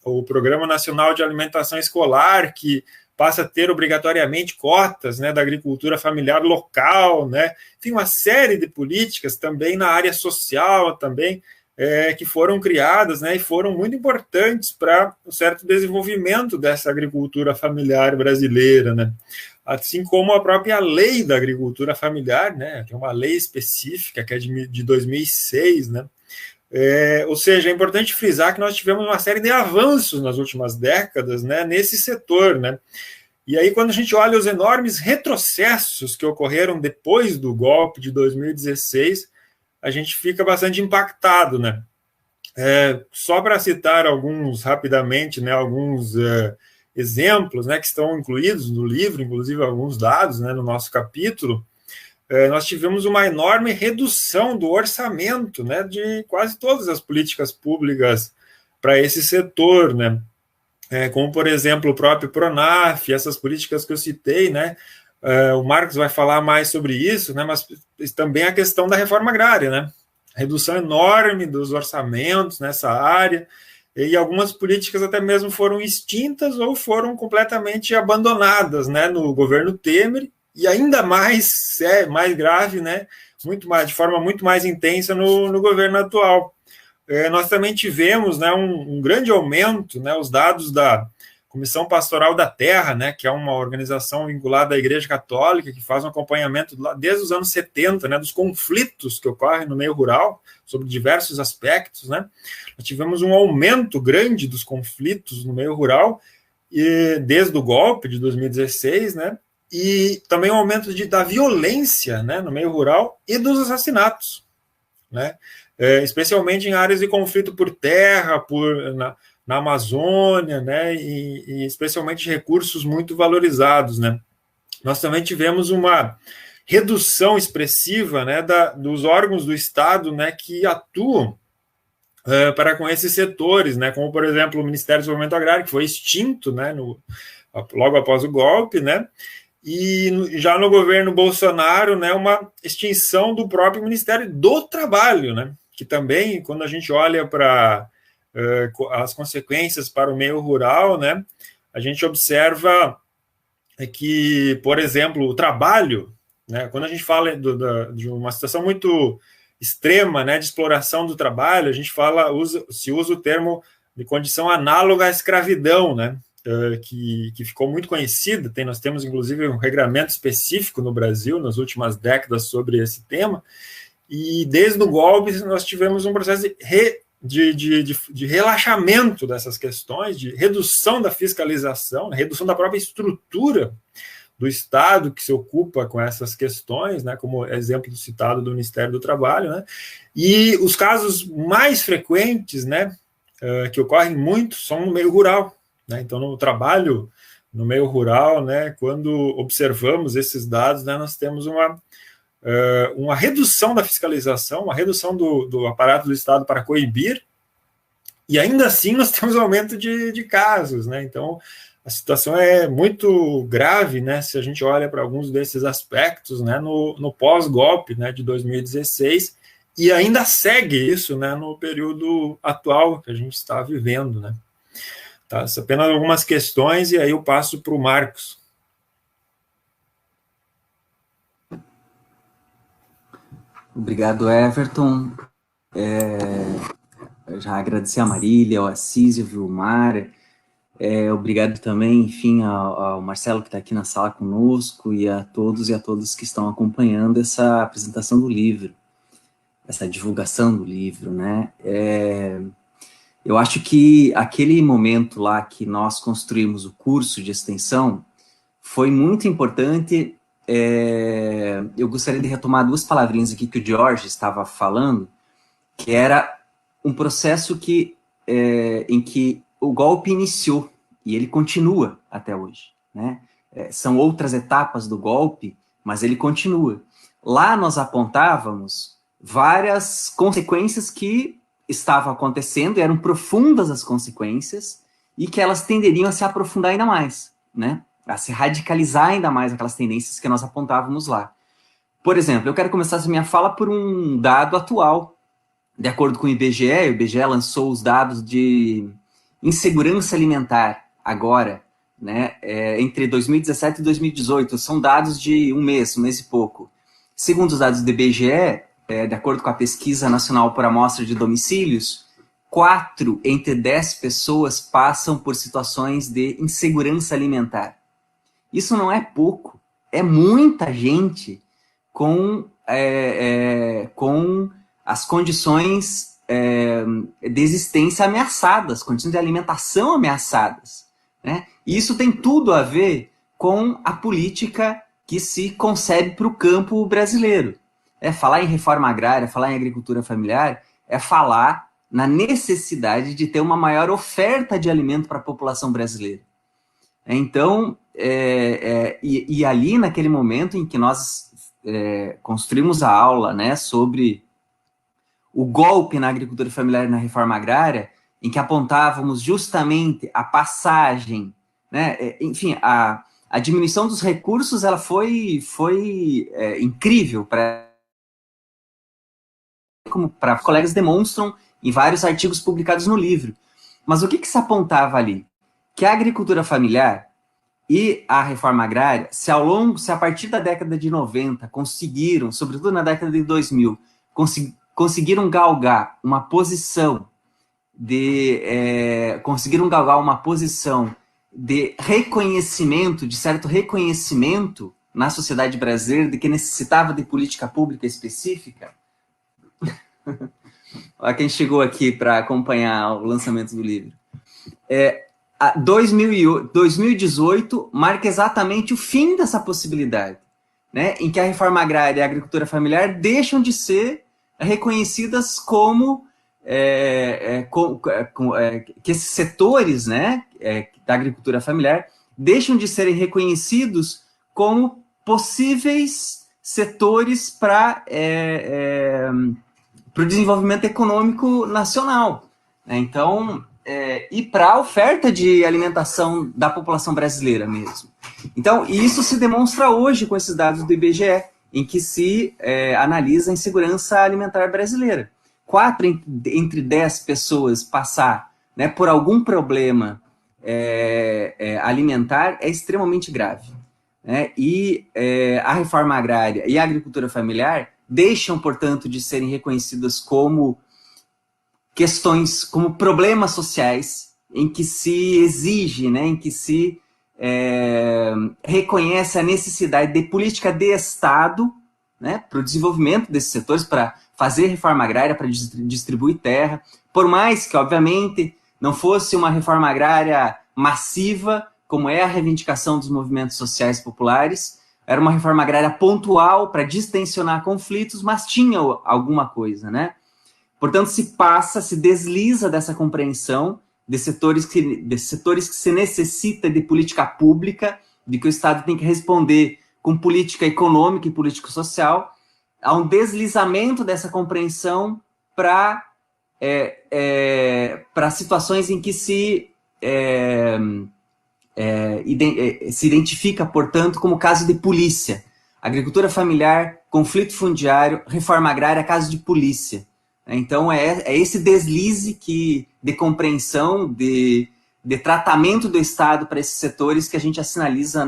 o Programa Nacional de Alimentação Escolar, que passa a ter obrigatoriamente cotas, né, da agricultura familiar local, né, enfim, uma série de políticas também na área social, também, que foram criadas, né, e foram muito importantes para um certo desenvolvimento dessa agricultura familiar brasileira, né, assim como a própria lei da agricultura familiar, né, que é uma lei específica, que é de 2006, né, Ou seja, é importante frisar que nós tivemos uma série de avanços nas últimas décadas, né, nesse setor, né? E aí, quando a gente olha os enormes retrocessos que ocorreram depois do golpe de 2016, a gente fica bastante impactado, né? Só para citar alguns rapidamente, né, alguns exemplos, né, que estão incluídos no livro, inclusive alguns dados, né, no nosso capítulo, nós tivemos uma enorme redução do orçamento, né, de quase todas as políticas públicas para esse setor, né? Como, por exemplo, o próprio PRONAF, essas políticas que eu citei, né? O Marcos vai falar mais sobre isso, né? Mas também a questão da reforma agrária, né? Redução enorme dos orçamentos nessa área, e algumas políticas até mesmo foram extintas ou foram completamente abandonadas, né? No governo Temer, e ainda mais grave, né? De forma muito mais intensa no governo atual. Nós também tivemos, né, um grande aumento, né, os dados da Comissão Pastoral da Terra, né, que é uma organização vinculada à Igreja Católica, que faz um acompanhamento desde os anos 70, né, dos conflitos que ocorrem no meio rural, sobre diversos aspectos, né. Nós tivemos um aumento grande dos conflitos no meio rural, desde o golpe de 2016, né, e também um aumento da violência, né, no meio rural e dos assassinatos, né. Especialmente em áreas de conflito por terra, na Amazônia, né, e especialmente recursos muito valorizados, né. Nós também tivemos uma redução expressiva, né, dos órgãos do Estado, né, que atuam para com esses setores, né, como, por exemplo, o Ministério do Desenvolvimento Agrário, que foi extinto, né, logo após o golpe, né, e já no governo Bolsonaro, né, uma extinção do próprio Ministério do Trabalho, né, que também, quando a gente olha para as consequências para o meio rural, né, a gente observa que, por exemplo, o trabalho, né, quando a gente fala de uma situação muito extrema, né, de exploração do trabalho, a gente se usa o termo de condição análoga à escravidão, né, que ficou muito conhecida. Nós temos, inclusive, um regramento específico no Brasil, nas últimas décadas, sobre esse tema. E desde o golpe nós tivemos um processo de relaxamento dessas questões, de redução da fiscalização, redução da própria estrutura do Estado que se ocupa com essas questões, né, como exemplo citado do Ministério do Trabalho, né, e os casos mais frequentes, né, que ocorrem muito, são no meio rural, né, então no trabalho no meio rural, né, quando observamos esses dados, né, nós temos uma redução da fiscalização, uma redução do aparato do Estado para coibir, e ainda assim nós temos aumento de casos, né? Então a situação é muito grave, né? Se a gente olha para alguns desses aspectos, né? No pós-golpe, né? De 2016, e ainda segue isso, né? No período atual que a gente está vivendo, né? Tá? Apenas algumas questões, e aí eu passo para o Marcos. Obrigado, Everton. Já agradecer a Marília, ao Assis, ao Vilmar. Obrigado também, enfim, ao Marcelo, que está aqui na sala conosco, e a todas que estão acompanhando essa apresentação do livro, essa divulgação do livro, né? Eu acho que aquele momento lá que nós construímos o curso de extensão foi muito importante. Eu gostaria de retomar duas palavrinhas aqui que o George estava falando, que era um processo em que o golpe iniciou e ele continua até hoje, né? São outras etapas do golpe, mas ele continua. Lá nós apontávamos várias consequências que estavam acontecendo, e eram profundas as consequências, e que elas tenderiam a se aprofundar ainda mais, né? A se radicalizar ainda mais aquelas tendências que nós apontávamos lá. Por exemplo, eu quero começar essa minha fala por um dado atual. De acordo com o IBGE lançou os dados de insegurança alimentar agora, né, entre 2017 e 2018. São dados de um mês e pouco. Segundo os dados do IBGE, de acordo com a Pesquisa Nacional por Amostra de Domicílios, 4 entre 10 pessoas passam por situações de insegurança alimentar. Isso não é pouco, é muita gente com as condições de existência ameaçadas, condições de alimentação ameaçadas, né? E isso tem tudo a ver com a política que se concebe para o campo brasileiro. Falar em reforma agrária, falar em agricultura familiar, é falar na necessidade de ter uma maior oferta de alimento para a população brasileira. Então, e ali naquele momento em que nós construímos a aula, né, sobre o golpe na agricultura familiar e na reforma agrária, em que apontávamos justamente a passagem, né, enfim, a diminuição dos recursos, ela foi incrível, como para colegas demonstram em vários artigos publicados no livro. Mas o que se apontava ali? Que a agricultura familiar e a reforma agrária, se a partir da década de 90 conseguiram, sobretudo na década de 2000, conseguiram galgar uma posição de reconhecimento, de certo reconhecimento na sociedade brasileira de que necessitava de política pública específica. Olha quem chegou aqui para acompanhar o lançamento do livro. 2018 marca exatamente o fim dessa possibilidade, né, em que a reforma agrária e a agricultura familiar deixam de ser reconhecidas como que esses setores, né, da agricultura familiar deixam de serem reconhecidos como possíveis setores para o desenvolvimento econômico nacional, né? Então, e para a oferta de alimentação da população brasileira mesmo. Então, isso se demonstra hoje com esses dados do IBGE, em que se analisa a insegurança alimentar brasileira. 4 entre 10 pessoas passar, né, por algum problema alimentar é extremamente grave, né? E a reforma agrária e a agricultura familiar deixam, portanto, de serem reconhecidas como questões, como problemas sociais, em que se exige, né, em que se reconhece a necessidade de política de Estado, né, para o desenvolvimento desses setores, para fazer reforma agrária, para distribuir terra, por mais que, obviamente, não fosse uma reforma agrária massiva, como é a reivindicação dos movimentos sociais populares, era uma reforma agrária pontual para distensionar conflitos, mas tinha alguma coisa, né? Portanto, se desliza dessa compreensão de setores que se necessita de política pública, de que o Estado tem que responder com política econômica e político-social, há um deslizamento dessa compreensão para situações em que se identifica, portanto, como caso de polícia. Agricultura familiar, conflito fundiário, reforma agrária, caso de polícia. Então, é esse deslize de compreensão, de tratamento do Estado para esses setores que a gente sinaliza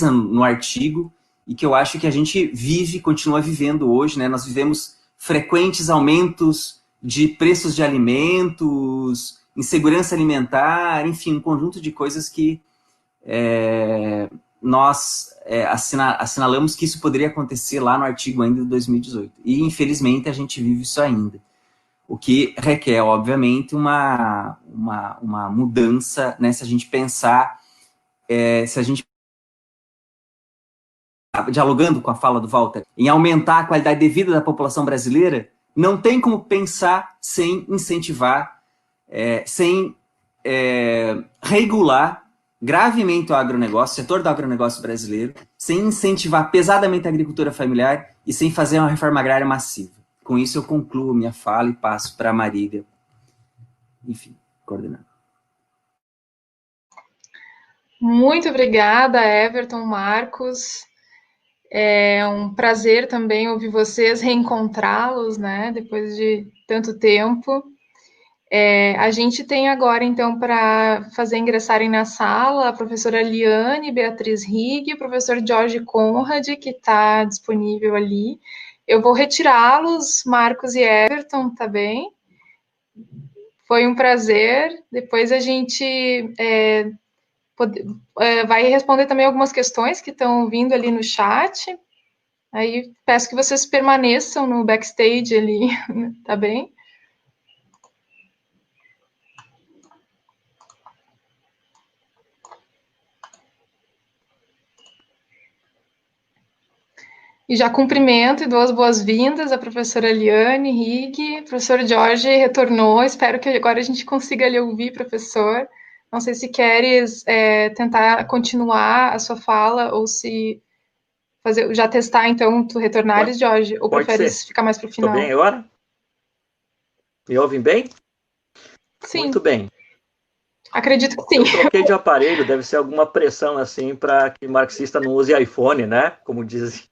no artigo e que eu acho que a gente continua vivendo hoje, né? Nós vivemos frequentes aumentos de preços de alimentos, insegurança alimentar, enfim, um conjunto de coisas que nós assinalamos que isso poderia acontecer lá no artigo ainda de 2018. E, infelizmente, a gente vive isso ainda. O que requer, obviamente, uma mudança, né, se a gente pensar, dialogando com a fala do Walter, em aumentar a qualidade de vida da população brasileira, não tem como pensar sem incentivar, sem regular gravemente o agronegócio, o setor do agronegócio brasileiro, sem incentivar pesadamente a agricultura familiar e sem fazer uma reforma agrária massiva. Com isso, eu concluo minha fala e passo para a Marília, enfim, coordenando. Muito obrigada, Everton, Marcos. É um prazer também ouvir vocês, reencontrá-los, né, depois de tanto tempo. A gente tem agora, então, para fazer ingressarem na sala a professora Liane Beatriz Rigg e o professor Jorge Conrad, que está disponível ali. Eu vou retirá-los, Marcos e Everton, tá bem? Foi um prazer. Depois a gente vai responder também algumas questões que estão vindo ali no chat. Aí peço que vocês permaneçam no backstage ali, tá bem? E já cumprimento e dou as boas-vindas à professora Eliane Rigg, professor Jorge retornou, espero que agora a gente consiga lhe ouvir, professor. Não sei se queres tentar continuar a sua fala ou se já testar, então, tu retornares, Jorge, ou preferes ficar mais para o final? Estou bem agora? Me ouvem bem? Sim. Muito bem. Acredito que sim. Eu troquei de aparelho, deve ser alguma pressão, assim, para que marxista não use iPhone, né? Como dizem.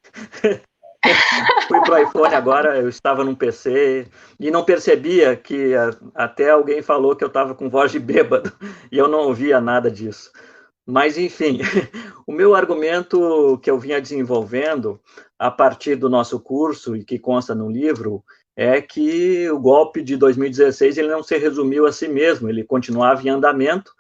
Fui para o iPhone agora, eu estava num PC e não percebia que até alguém falou que eu estava com voz de bêbado e eu não ouvia nada disso. Mas, enfim, o meu argumento que eu vinha desenvolvendo a partir do nosso curso e que consta no livro é que o golpe de 2016 ele não se resumiu a si mesmo, ele continuava em andamento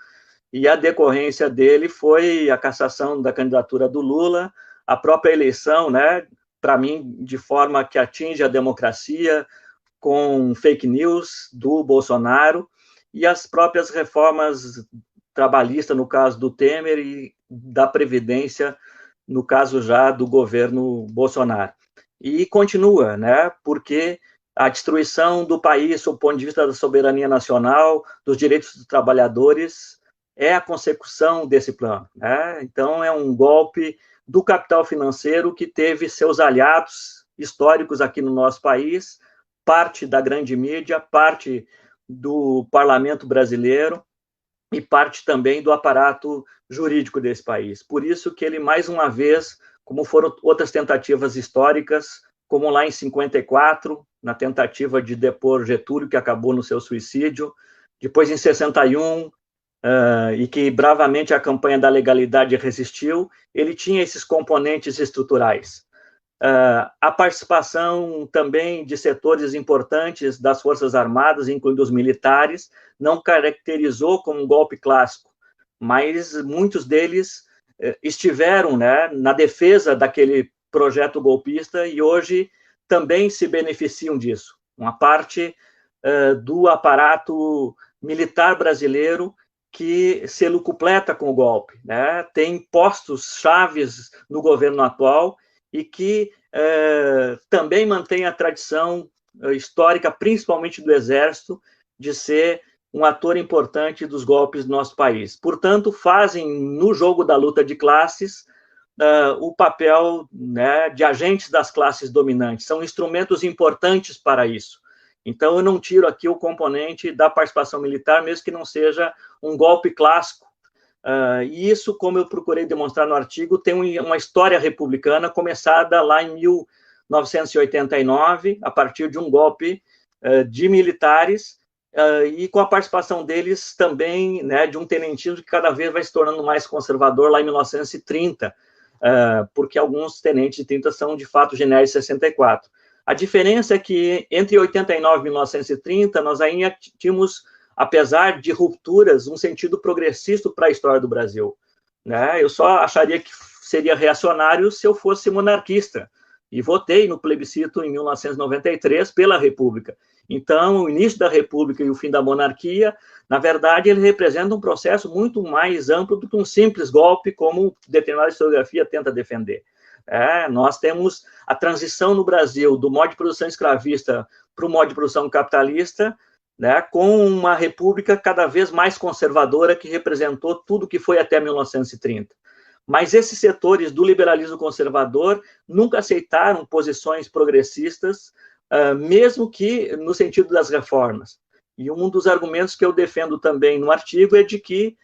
e a decorrência dele foi a cassação da candidatura do Lula, a própria eleição, né, para mim, de forma que atinge a democracia, com fake news do Bolsonaro e as próprias reformas trabalhista, no caso do Temer, e da Previdência, no caso já do governo Bolsonaro. E continua, né, porque a destruição do país, do ponto de vista da soberania nacional, dos direitos dos trabalhadores, é a consecução desse plano, né? Então, é um golpe do capital financeiro que teve seus aliados históricos aqui no nosso país, parte da grande mídia, parte do parlamento brasileiro, e parte também do aparato jurídico desse país. Por isso que ele, mais uma vez, como foram outras tentativas históricas, como lá em 54, na tentativa de depor Getúlio, que acabou no seu suicídio, depois em 61, e que bravamente a campanha da legalidade resistiu, ele tinha esses componentes estruturais. A participação também de setores importantes das Forças Armadas, incluindo os militares, não caracterizou como um golpe clássico, mas muitos deles estiveram, né, na defesa daquele projeto golpista e hoje também se beneficiam disso. Uma parte do aparato militar brasileiro que se elucupleta com o golpe, né? Tem postos chaves no governo atual e que também mantém a tradição histórica, principalmente do Exército, de ser um ator importante dos golpes do nosso país. Portanto, fazem no jogo da luta de classes o papel, né, de agentes das classes dominantes. São instrumentos importantes para isso. Então, eu não tiro aqui o componente da participação militar, mesmo que não seja um golpe clássico. E isso, como eu procurei demonstrar no artigo, tem uma história republicana começada lá em 1989, a partir de um golpe de militares, e com a participação deles também, né, de um tenentismo que cada vez vai se tornando mais conservador lá em 1930, porque alguns tenentes de 30 são, de fato, generais de 64. A diferença é que, entre 89 e 1930, nós ainda tínhamos, apesar de rupturas, um sentido progressista para a história do Brasil, né? Eu só acharia que seria reacionário se eu fosse monarquista, e votei no plebiscito em 1993 pela República. Então, o início da República e o fim da monarquia, na verdade, ele representa um processo muito mais amplo do que um simples golpe, como determinada historiografia tenta defender. Nós temos a transição no Brasil do modo de produção escravista para o modo de produção capitalista, né, com uma república cada vez mais conservadora que representou tudo que foi até 1930. Mas esses setores do liberalismo conservador nunca aceitaram posições progressistas, mesmo que no sentido das reformas. E um dos argumentos que eu defendo também no artigo é de que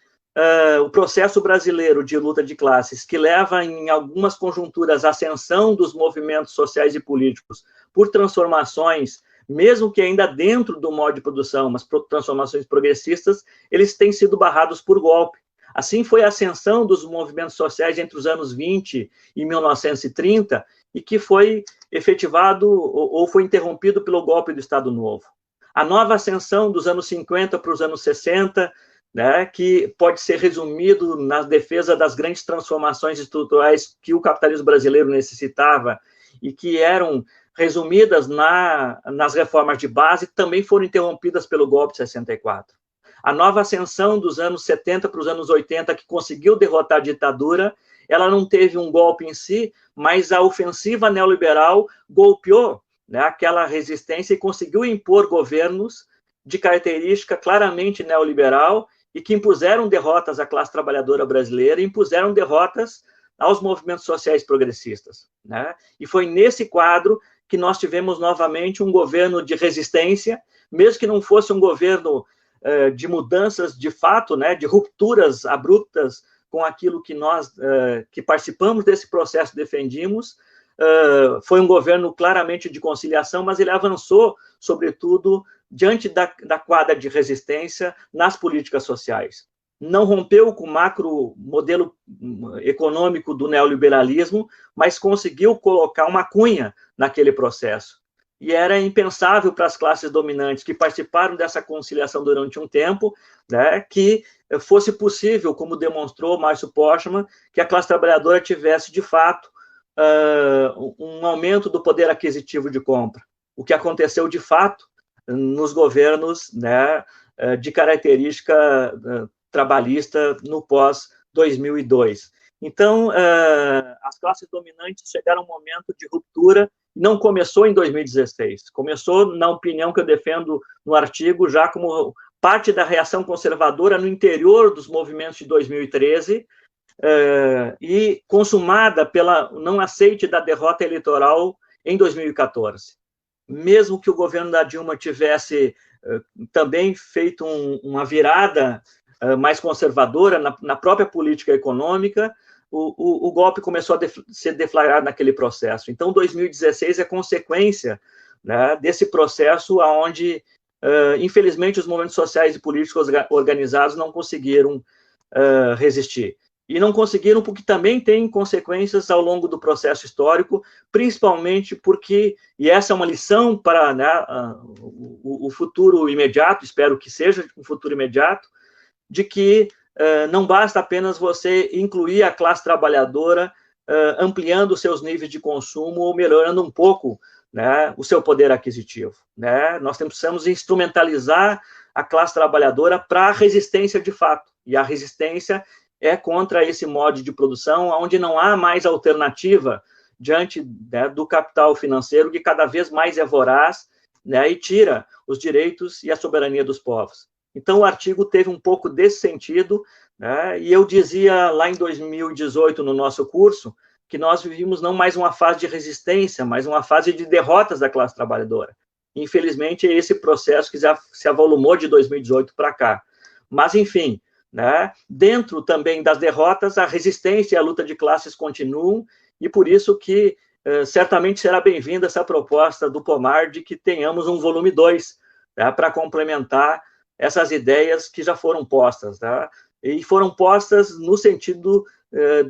o processo brasileiro de luta de classes, que leva em algumas conjunturas à ascensão dos movimentos sociais e políticos por transformações, mesmo que ainda dentro do modo de produção, mas transformações progressistas, eles têm sido barrados por golpe. Assim foi a ascensão dos movimentos sociais entre os anos 20 e 1930, e que foi efetivado ou foi interrompido pelo golpe do Estado Novo. A nova ascensão dos anos 50 para os anos 60, né, que pode ser resumido na defesa das grandes transformações estruturais que o capitalismo brasileiro necessitava e que eram resumidas nas reformas de base, também foram interrompidas pelo golpe de 64. A nova ascensão dos anos 70 para os anos 80, que conseguiu derrotar a ditadura, ela não teve um golpe em si, mas a ofensiva neoliberal golpeou, né, aquela resistência e conseguiu impor governos de característica claramente neoliberal e que impuseram derrotas à classe trabalhadora brasileira, impuseram derrotas aos movimentos sociais progressistas, né? E foi nesse quadro que nós tivemos novamente um governo de resistência, mesmo que não fosse um governo de mudanças de fato, né, de rupturas abruptas com aquilo que nós, que participamos desse processo, defendimos. Foi um governo claramente de conciliação, mas ele avançou, sobretudo, diante da quadra de resistência nas políticas sociais. Não rompeu com o macro modelo econômico do neoliberalismo, mas conseguiu colocar uma cunha naquele processo. E era impensável para as classes dominantes que participaram dessa conciliação durante um tempo, né, que fosse possível, como demonstrou Márcio Postman, que a classe trabalhadora tivesse, de fato, um aumento do poder aquisitivo de compra. O que aconteceu, de fato, nos governos, né, de característica trabalhista no pós-2002. Então, as classes dominantes chegaram a um momento de ruptura. Não começou em 2016, começou, na opinião que eu defendo no artigo, já como parte da reação conservadora no interior dos movimentos de 2013, e consumada pela não aceite da derrota eleitoral em 2014. Mesmo que o governo da Dilma tivesse também feito uma virada mais conservadora na própria política econômica, o golpe começou a ser deflagrado naquele processo. Então, 2016 é consequência, né, desse processo onde, infelizmente, os movimentos sociais e políticos organizados não conseguiram resistir. E não conseguiram porque também tem consequências ao longo do processo histórico, principalmente porque, e essa é uma lição para, né, o futuro imediato, espero que seja um futuro imediato, de que não basta apenas você incluir a classe trabalhadora, ampliando os seus níveis de consumo ou melhorando um pouco, né, o seu poder aquisitivo, né? Nós precisamos instrumentalizar a classe trabalhadora para a resistência de fato, e a resistência é contra esse modo de produção, onde não há mais alternativa diante, né, do capital financeiro, que cada vez mais é voraz, né, e tira os direitos e a soberania dos povos. Então, o artigo teve um pouco desse sentido, né, e eu dizia lá em 2018, no nosso curso, que nós vivíamos não mais uma fase de resistência, mas uma fase de derrotas da classe trabalhadora. Infelizmente, é esse processo que já se avolumou de 2018 para cá. Mas, enfim, né, dentro também das derrotas, a resistência e a luta de classes continuam, e por isso que certamente será bem-vinda essa proposta do Pomar de que tenhamos um volume 2, né, para complementar essas ideias que já foram postas, tá? E foram postas no sentido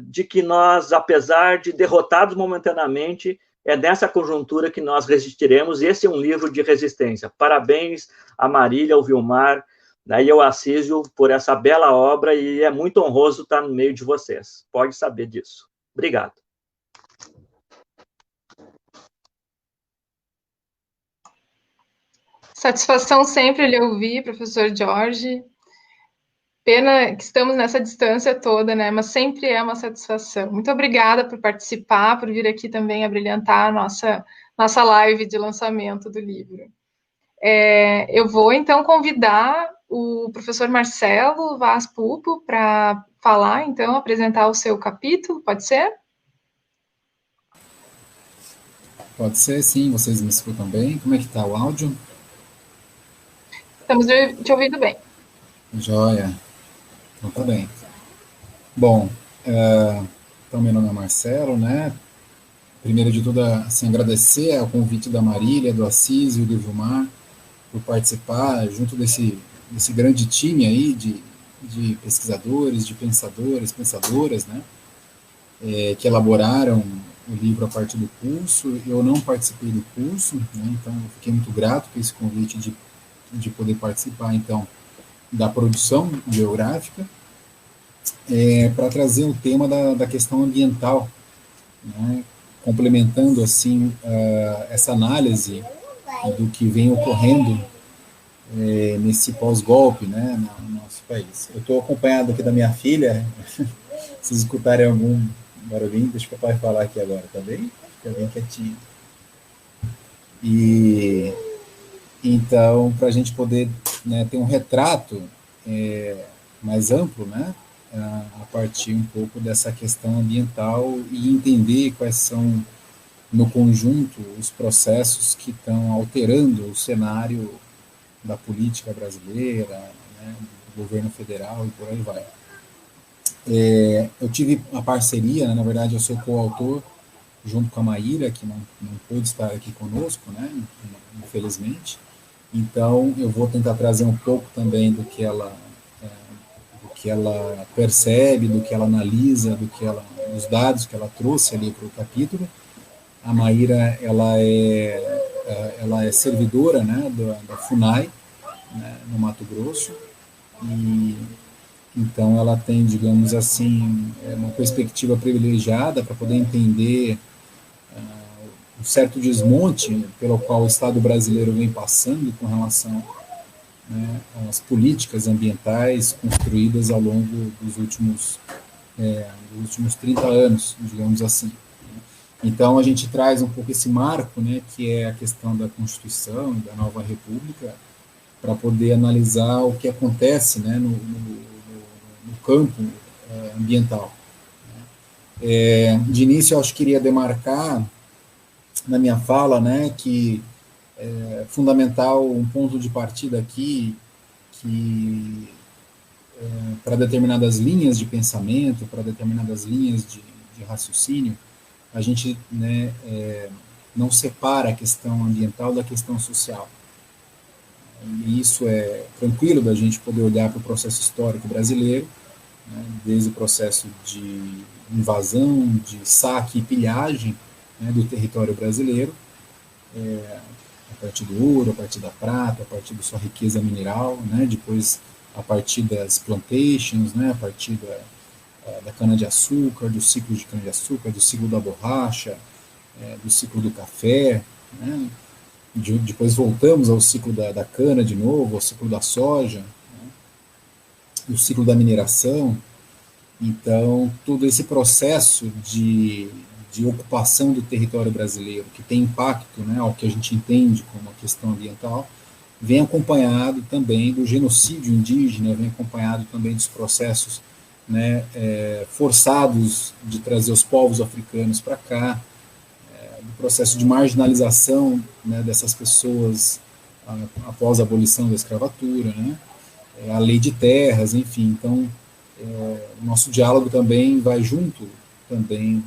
de que nós, apesar de derrotados momentaneamente, é nessa conjuntura que nós resistiremos, e esse é um livro de resistência. Parabéns a Marília, ao Vilmar, né, e ao Assísio por essa bela obra, e é muito honroso estar no meio de vocês. Pode saber disso. Obrigado. Satisfação sempre lhe ouvir, professor Jorge. Pena que estamos nessa distância toda, né? Mas sempre é uma satisfação. Muito obrigada por participar, por vir aqui também a brilhantar a nossa live de lançamento do livro. Eu vou, então, convidar o professor Marcelo Vaz Pupo para falar, então, apresentar o seu capítulo, pode ser? Pode ser, sim. Vocês me escutam bem? Como é que está o áudio? Estamos te ouvindo bem. Joia. Então tá bem. Bom, então meu nome é Marcelo, né? Primeiro de tudo, assim, agradecer ao convite da Marília, do Assis e do Vilmar por participar junto desse grande time aí de pesquisadores, de pensadoras, né? Que elaboraram o livro a partir do curso. Eu não participei do curso, né? Então eu fiquei muito grato por esse convite de poder participar, então, da produção biográfica, para trazer o tema da questão ambiental, né, complementando assim essa análise do que vem ocorrendo nesse pós-golpe, né, no nosso país. Eu estou acompanhado aqui da minha filha. Se vocês escutarem algum barulhinho, deixa o papai falar aqui agora, tá bem? Fica bem quietinho. E então, para a gente poder, né, ter um retrato mais amplo, né, a partir um pouco dessa questão ambiental e entender quais são, no conjunto, os processos que estão alterando o cenário da política brasileira, né, do governo federal e por aí vai. Eu tive a parceria, né, na verdade eu sou coautor, junto com a Maíra, que não pôde estar aqui conosco, né, infelizmente. Então eu vou tentar trazer um pouco também do que ela percebe, do que ela analisa, dos dados que ela trouxe ali para o capítulo. A Maíra, ela é servidora, né, da FUNAI, né, no Mato Grosso, e então ela tem, digamos assim, uma perspectiva privilegiada para poder entender um certo desmonte pelo qual o Estado brasileiro vem passando com relação, né, às políticas ambientais construídas ao longo dos últimos 30 anos, digamos assim. Então a gente traz um pouco esse marco, né, que é a questão da Constituição e da nova República, para poder analisar o que acontece, né, no campo ambiental. De início, eu acho que queria demarcar na minha fala, né, que é fundamental um ponto de partida aqui, que para determinadas linhas de pensamento, para determinadas linhas de raciocínio, a gente, né, não separa a questão ambiental da questão social. E isso é tranquilo da gente poder olhar para o processo histórico brasileiro, né, desde o processo de invasão, de saque e pilhagem, né, do território brasileiro, a partir do ouro, a partir da prata, a partir da sua riqueza mineral, né, depois a partir das plantations, né, a partir da cana-de-açúcar, do ciclo de cana-de-açúcar, do ciclo da borracha, do ciclo do café, né, depois voltamos ao ciclo da cana de novo, ao ciclo da soja, né, o ciclo da mineração. Então, todo esse processo de ocupação do território brasileiro, que tem impacto, né, ao que a gente entende como a questão ambiental, vem acompanhado também do genocídio indígena, vem acompanhado também dos processos, né, forçados de trazer os povos africanos para cá, do processo de marginalização, né, dessas pessoas após a abolição da escravatura, né, a lei de terras, enfim. Então, o nosso diálogo também vai junto também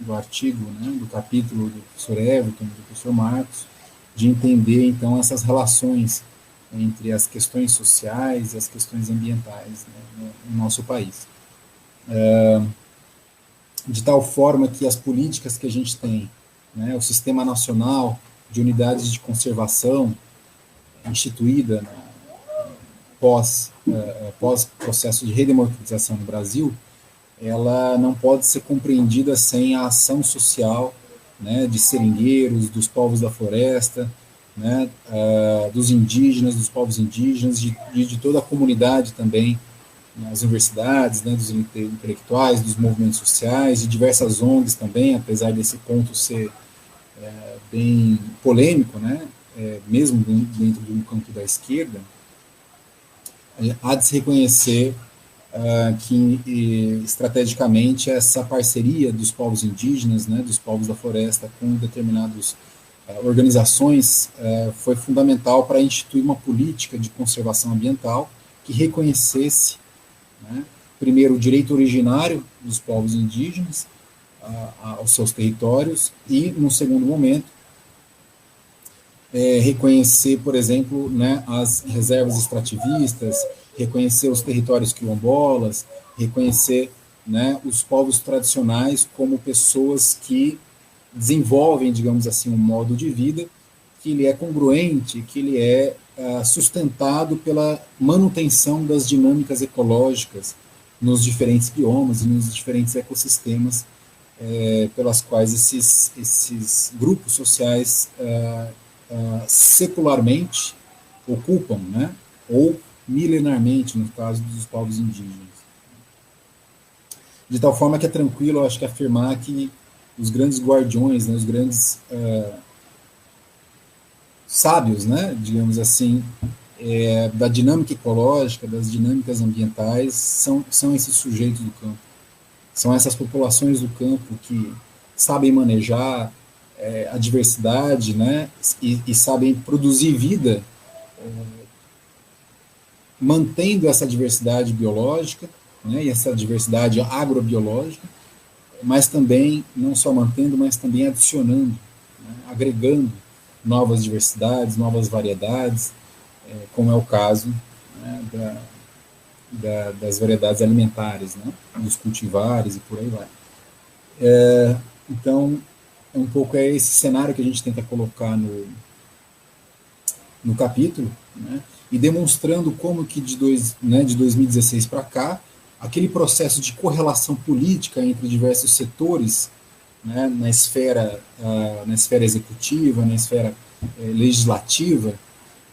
do artigo, né, do capítulo do professor Everton, do professor Marcos, de entender, então, essas relações entre as questões sociais e as questões ambientais, né, no nosso país. De tal forma que as políticas que a gente tem, né, o Sistema Nacional de Unidades de Conservação, instituída pós processo de redemocratização no Brasil, ela não pode ser compreendida sem a ação social, né, de seringueiros, dos povos da floresta, né, dos indígenas, dos povos indígenas, de toda a comunidade também, nas universidades, né, dos intelectuais, dos movimentos sociais, de diversas ONGs também, apesar desse ponto ser bem polêmico, né, mesmo dentro de um campo da esquerda, há de se reconhecer que estrategicamente essa parceria dos povos indígenas, né, dos povos da floresta com determinadas organizações foi fundamental para instituir uma política de conservação ambiental que reconhecesse, né, primeiro o direito originário dos povos indígenas aos seus territórios e, num segundo momento, reconhecer, por exemplo, né, as reservas extrativistas, reconhecer os territórios quilombolas, reconhecer, né, os povos tradicionais como pessoas que desenvolvem, digamos assim, um modo de vida que ele é congruente, que ele é sustentado pela manutenção das dinâmicas ecológicas nos diferentes biomas e nos diferentes ecossistemas pelas quais esses grupos sociais secularmente ocupam, né, ou milenarmente, no caso dos povos indígenas. De tal forma que é tranquilo, eu acho que afirmar que os grandes guardiões, né, os grandes sábios, né, digamos assim, da dinâmica ecológica, das dinâmicas ambientais, são esses sujeitos do campo. São essas populações do campo que sabem manejar a diversidade, né, e sabem produzir vida, mantendo essa diversidade biológica, né, e essa diversidade agrobiológica, mas também, não só mantendo, mas também adicionando, né, agregando novas diversidades, novas variedades, como é o caso, né, das variedades alimentares, né, dos cultivares e por aí vai. Então, um pouco esse cenário que a gente tenta colocar no capítulo, né, e demonstrando como que de 2016 para cá, aquele processo de correlação política entre diversos setores, né, na esfera executiva, na esfera legislativa,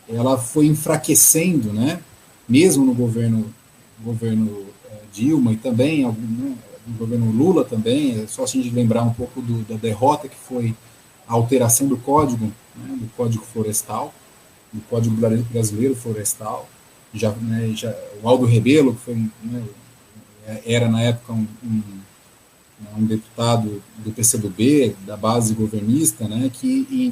ela foi enfraquecendo, né, mesmo no governo Dilma e também no governo Lula também. É só a gente lembrar um pouco da derrota que foi a alteração do Código, né, do Código Florestal, do Código Brasileiro Florestal. O Aldo Rebelo, que foi, né, era na época um deputado do PCdoB, da base governista, né, que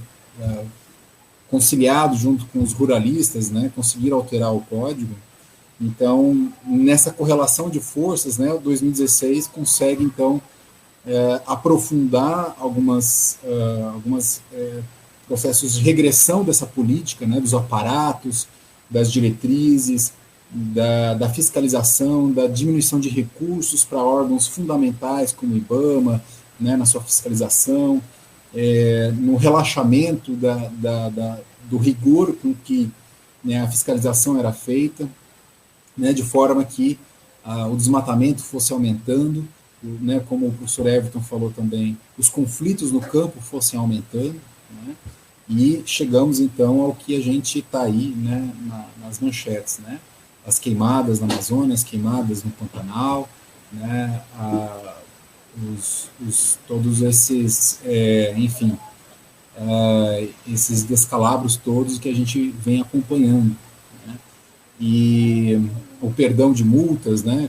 conciliado junto com os ruralistas, né, conseguiram alterar o código. Então, nessa correlação de forças, né, 2016 consegue, então, aprofundar algumas processos de regressão dessa política, né, dos aparatos, das diretrizes, da fiscalização, da diminuição de recursos para órgãos fundamentais como o IBAMA, né, na sua fiscalização, no relaxamento do rigor com que, né, a fiscalização era feita, né, de forma que o desmatamento fosse aumentando, né, como o professor Everton falou também, os conflitos no campo fossem aumentando, né, e chegamos então ao que a gente está aí, né, nas manchetes, né, as queimadas na Amazônia, as queimadas no Pantanal, né, todos esses, enfim, esses descalabros todos que a gente vem acompanhando, né? E o perdão de multas, né,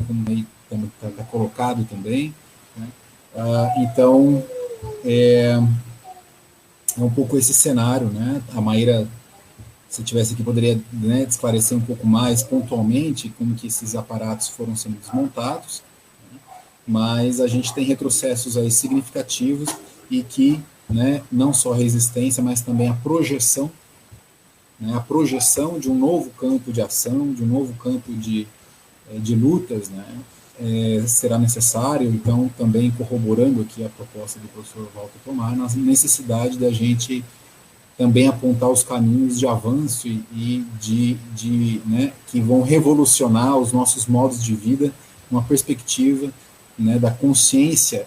como está colocado também, né? Então, é um pouco esse cenário, né? A Maíra, se tivesse aqui, poderia, né, esclarecer um pouco mais pontualmente como que esses aparatos foram sendo desmontados, né? Mas a gente tem retrocessos aí significativos e que, né, não só a resistência, mas também a projeção, né, a projeção de um novo campo de ação, de um novo campo de lutas, né, será necessário. Então, também corroborando aqui a proposta do professor Walter Pomar, na necessidade da gente também apontar os caminhos de avanço e né, que vão revolucionar os nossos modos de vida, uma perspectiva, né, da consciência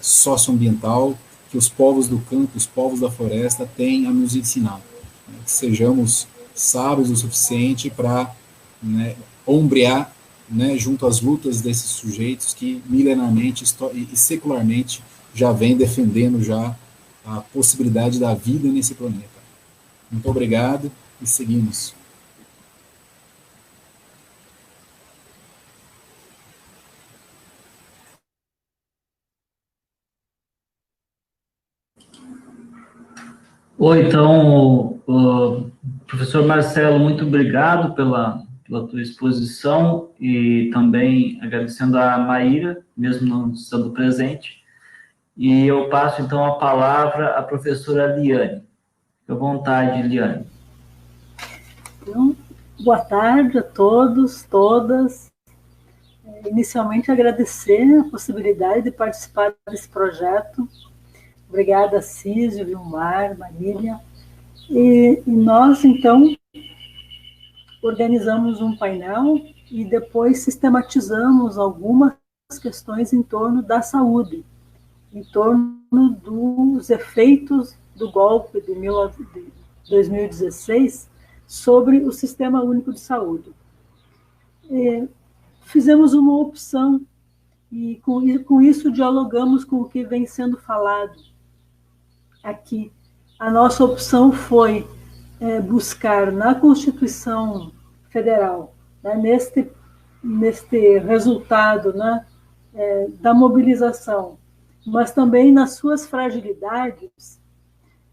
socioambiental que os povos do campo, os povos da floresta têm a nos ensinar, né, que sejamos sábios o suficiente para, né, ombrear, né, junto às lutas desses sujeitos que milenarmente e secularmente já vêm defendendo já a possibilidade da vida nesse planeta. Muito obrigado e seguimos. Oi, então, professor Marcelo, muito obrigado pela tua exposição e também agradecendo a Maíra, mesmo não estando presente. E eu passo, então, a palavra à professora Liane. Fique à vontade, Liane. Então, boa tarde a todos, todas. Inicialmente, agradecer a possibilidade de participar desse projeto. Obrigada, Císio, Vilmar, Marília. E nós, então, organizamos um painel e depois sistematizamos algumas questões em torno da saúde, em torno dos efeitos do golpe de 2016 sobre o Sistema Único de Saúde. Fizemos uma opção e com isso dialogamos com o que vem sendo falado aqui. A nossa opção foi buscar na Constituição Federal, né, neste resultado, né, da mobilização, mas também nas suas fragilidades,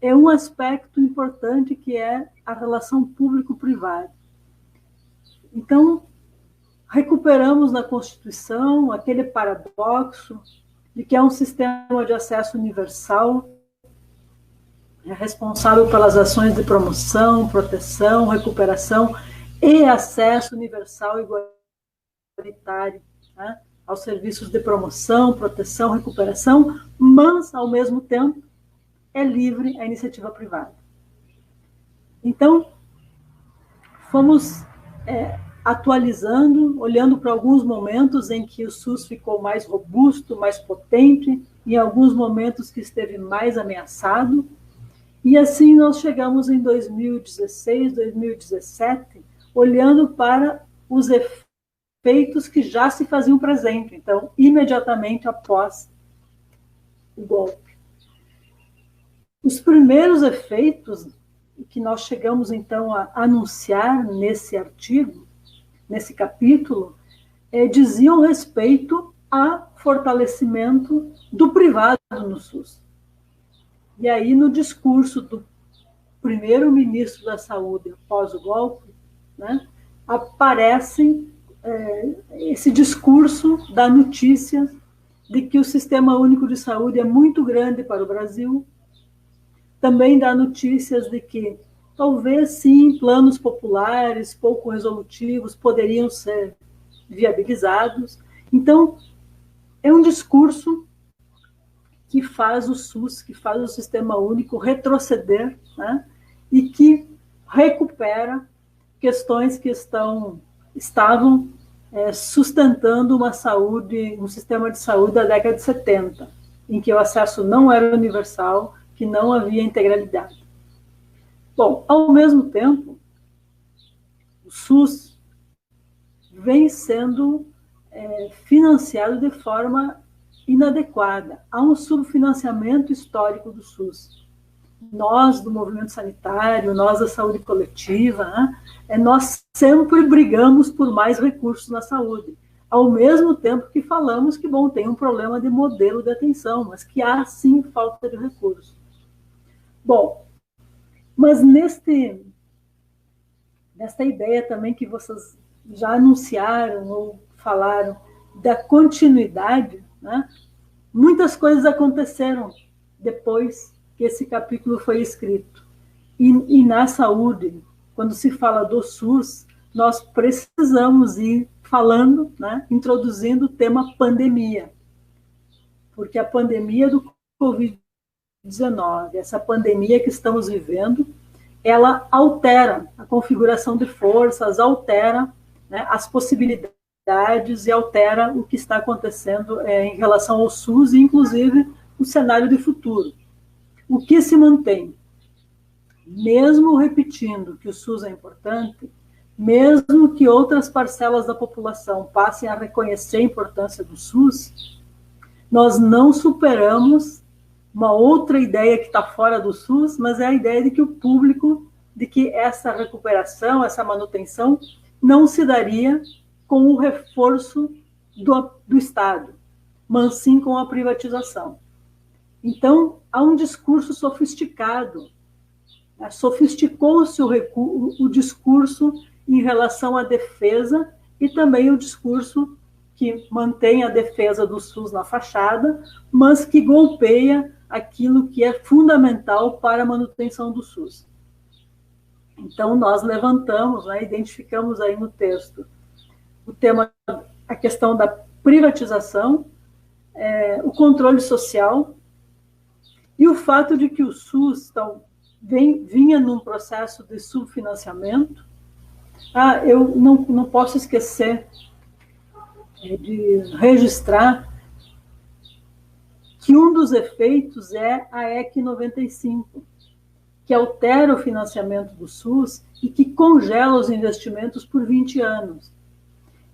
um aspecto importante que é a relação público-privada. Então, recuperamos na Constituição aquele paradoxo de que é um sistema de acesso universal, responsável pelas ações de promoção, proteção, recuperação e acesso universal e igualitário, né, aos serviços de promoção, proteção, recuperação, mas, ao mesmo tempo, é livre a iniciativa privada. Então, fomos atualizando, olhando para alguns momentos em que o SUS ficou mais robusto, mais potente, e alguns momentos que esteve mais ameaçado, e assim nós chegamos em 2016, 2017, olhando para os efeitos que já se faziam presente, então, imediatamente após o golpe. Os primeiros efeitos que nós chegamos, então, a anunciar nesse artigo, nesse capítulo, diziam respeito a fortalecimento do privado no SUS. E aí, no discurso do primeiro-ministro da Saúde após o golpe, né, aparece esse discurso da notícia de que o Sistema Único de Saúde é muito grande para o Brasil. Também dá notícias de que, talvez sim, planos populares, pouco resolutivos, poderiam ser viabilizados. Então, é um discurso que faz o SUS, que faz o Sistema Único retroceder, né, e que recupera questões que estavam sustentando uma saúde, um sistema de saúde da década de 70, em que o acesso não era universal, que não havia integralidade. Bom, ao mesmo tempo, o SUS vem sendo financiado de forma inadequada. Há um subfinanciamento histórico do SUS. Nós, do movimento sanitário, nós da saúde coletiva, né, nós sempre brigamos por mais recursos na saúde, ao mesmo tempo que falamos que, bom, tem um problema de modelo de atenção, mas que há, sim, falta de recursos. Bom, mas nesta ideia também que vocês já anunciaram ou falaram da continuidade, né, muitas coisas aconteceram depois que esse capítulo foi escrito. E na saúde, quando se fala do SUS, nós precisamos ir falando, né, introduzindo o tema pandemia, porque a pandemia do Covid-19, essa pandemia que estamos vivendo, ela altera a configuração de forças, altera, né, as possibilidades e altera o que está acontecendo em relação ao SUS e, inclusive, o cenário de futuro. O que se mantém? Mesmo repetindo que o SUS é importante, mesmo que outras parcelas da população passem a reconhecer a importância do SUS, nós não superamos uma outra ideia que está fora do SUS, mas é a ideia de que o público, de que essa recuperação, essa manutenção, não se daria com o reforço do Estado, mas sim com a privatização. Então, há um discurso sofisticado, né? Sofisticou-se o discurso em relação à defesa e também o discurso que mantém a defesa do SUS na fachada, mas que golpeia aquilo que é fundamental para a manutenção do SUS. Então, nós levantamos, né, identificamos aí no texto o tema, a questão da privatização, o controle social e o fato de que o SUS vinha num processo de subfinanciamento. Eu não posso esquecer de registrar que um dos efeitos é a EC 95, que altera o financiamento do SUS e que congela os investimentos por 20 anos.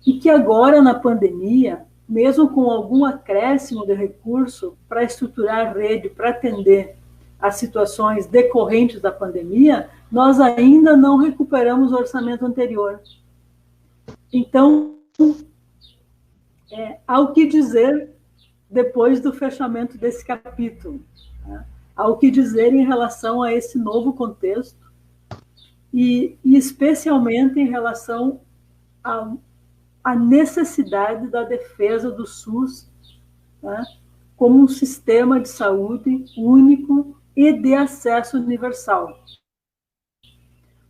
E que agora, na pandemia, mesmo com algum acréscimo de recurso para estruturar a rede, para atender as situações decorrentes da pandemia, nós ainda não recuperamos o orçamento anterior. Então, há o que dizer depois do fechamento desse capítulo. Né? Há o que dizer em relação a esse novo contexto e especialmente em relação à necessidade da defesa do SUS, né, como um sistema de saúde único e de acesso universal.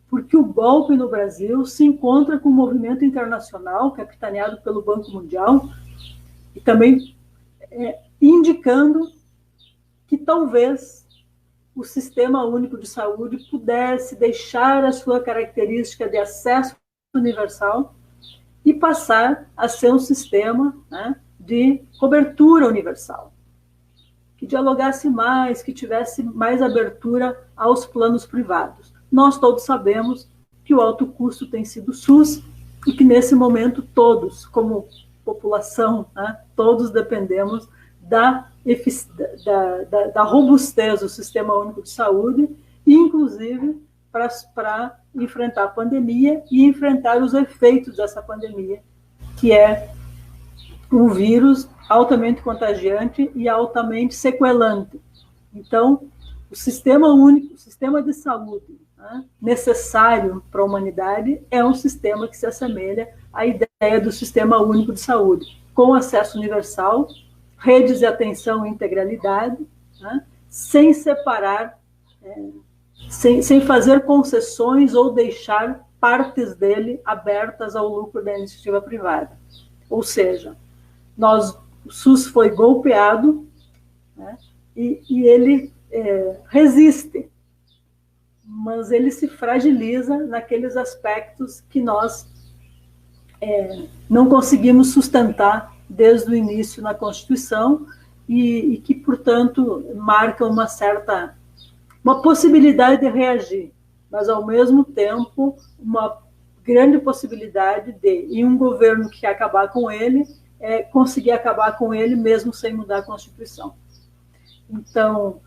Porque o golpe no Brasil se encontra com um movimento internacional capitaneado pelo Banco Mundial e também indicando que talvez o Sistema Único de Saúde pudesse deixar a sua característica de acesso universal e passar a ser um sistema, né, de cobertura universal, que dialogasse mais, que tivesse mais abertura aos planos privados. Nós todos sabemos que o alto custo tem sido o SUS e que, nesse momento, todos, como população, né, todos dependemos da robustez do Sistema Único de Saúde, inclusive para enfrentar a pandemia e enfrentar os efeitos dessa pandemia, que é um vírus altamente contagiante e altamente sequelante. Então, o sistema único, o sistema de saúde, né, necessário para a humanidade é um sistema que se assemelha à ideia do Sistema Único de Saúde, com acesso universal, redes de atenção e integralidade, né, sem separar, sem fazer concessões ou deixar partes dele abertas ao lucro da iniciativa privada. Ou seja, o SUS foi golpeado, né, e ele resiste, mas ele se fragiliza naqueles aspectos que nós não conseguimos sustentar desde o início na Constituição e que, portanto, marcam uma possibilidade de reagir, mas, ao mesmo tempo, uma grande possibilidade de, em um governo que quer acabar com ele, conseguir acabar com ele mesmo sem mudar a Constituição. Então,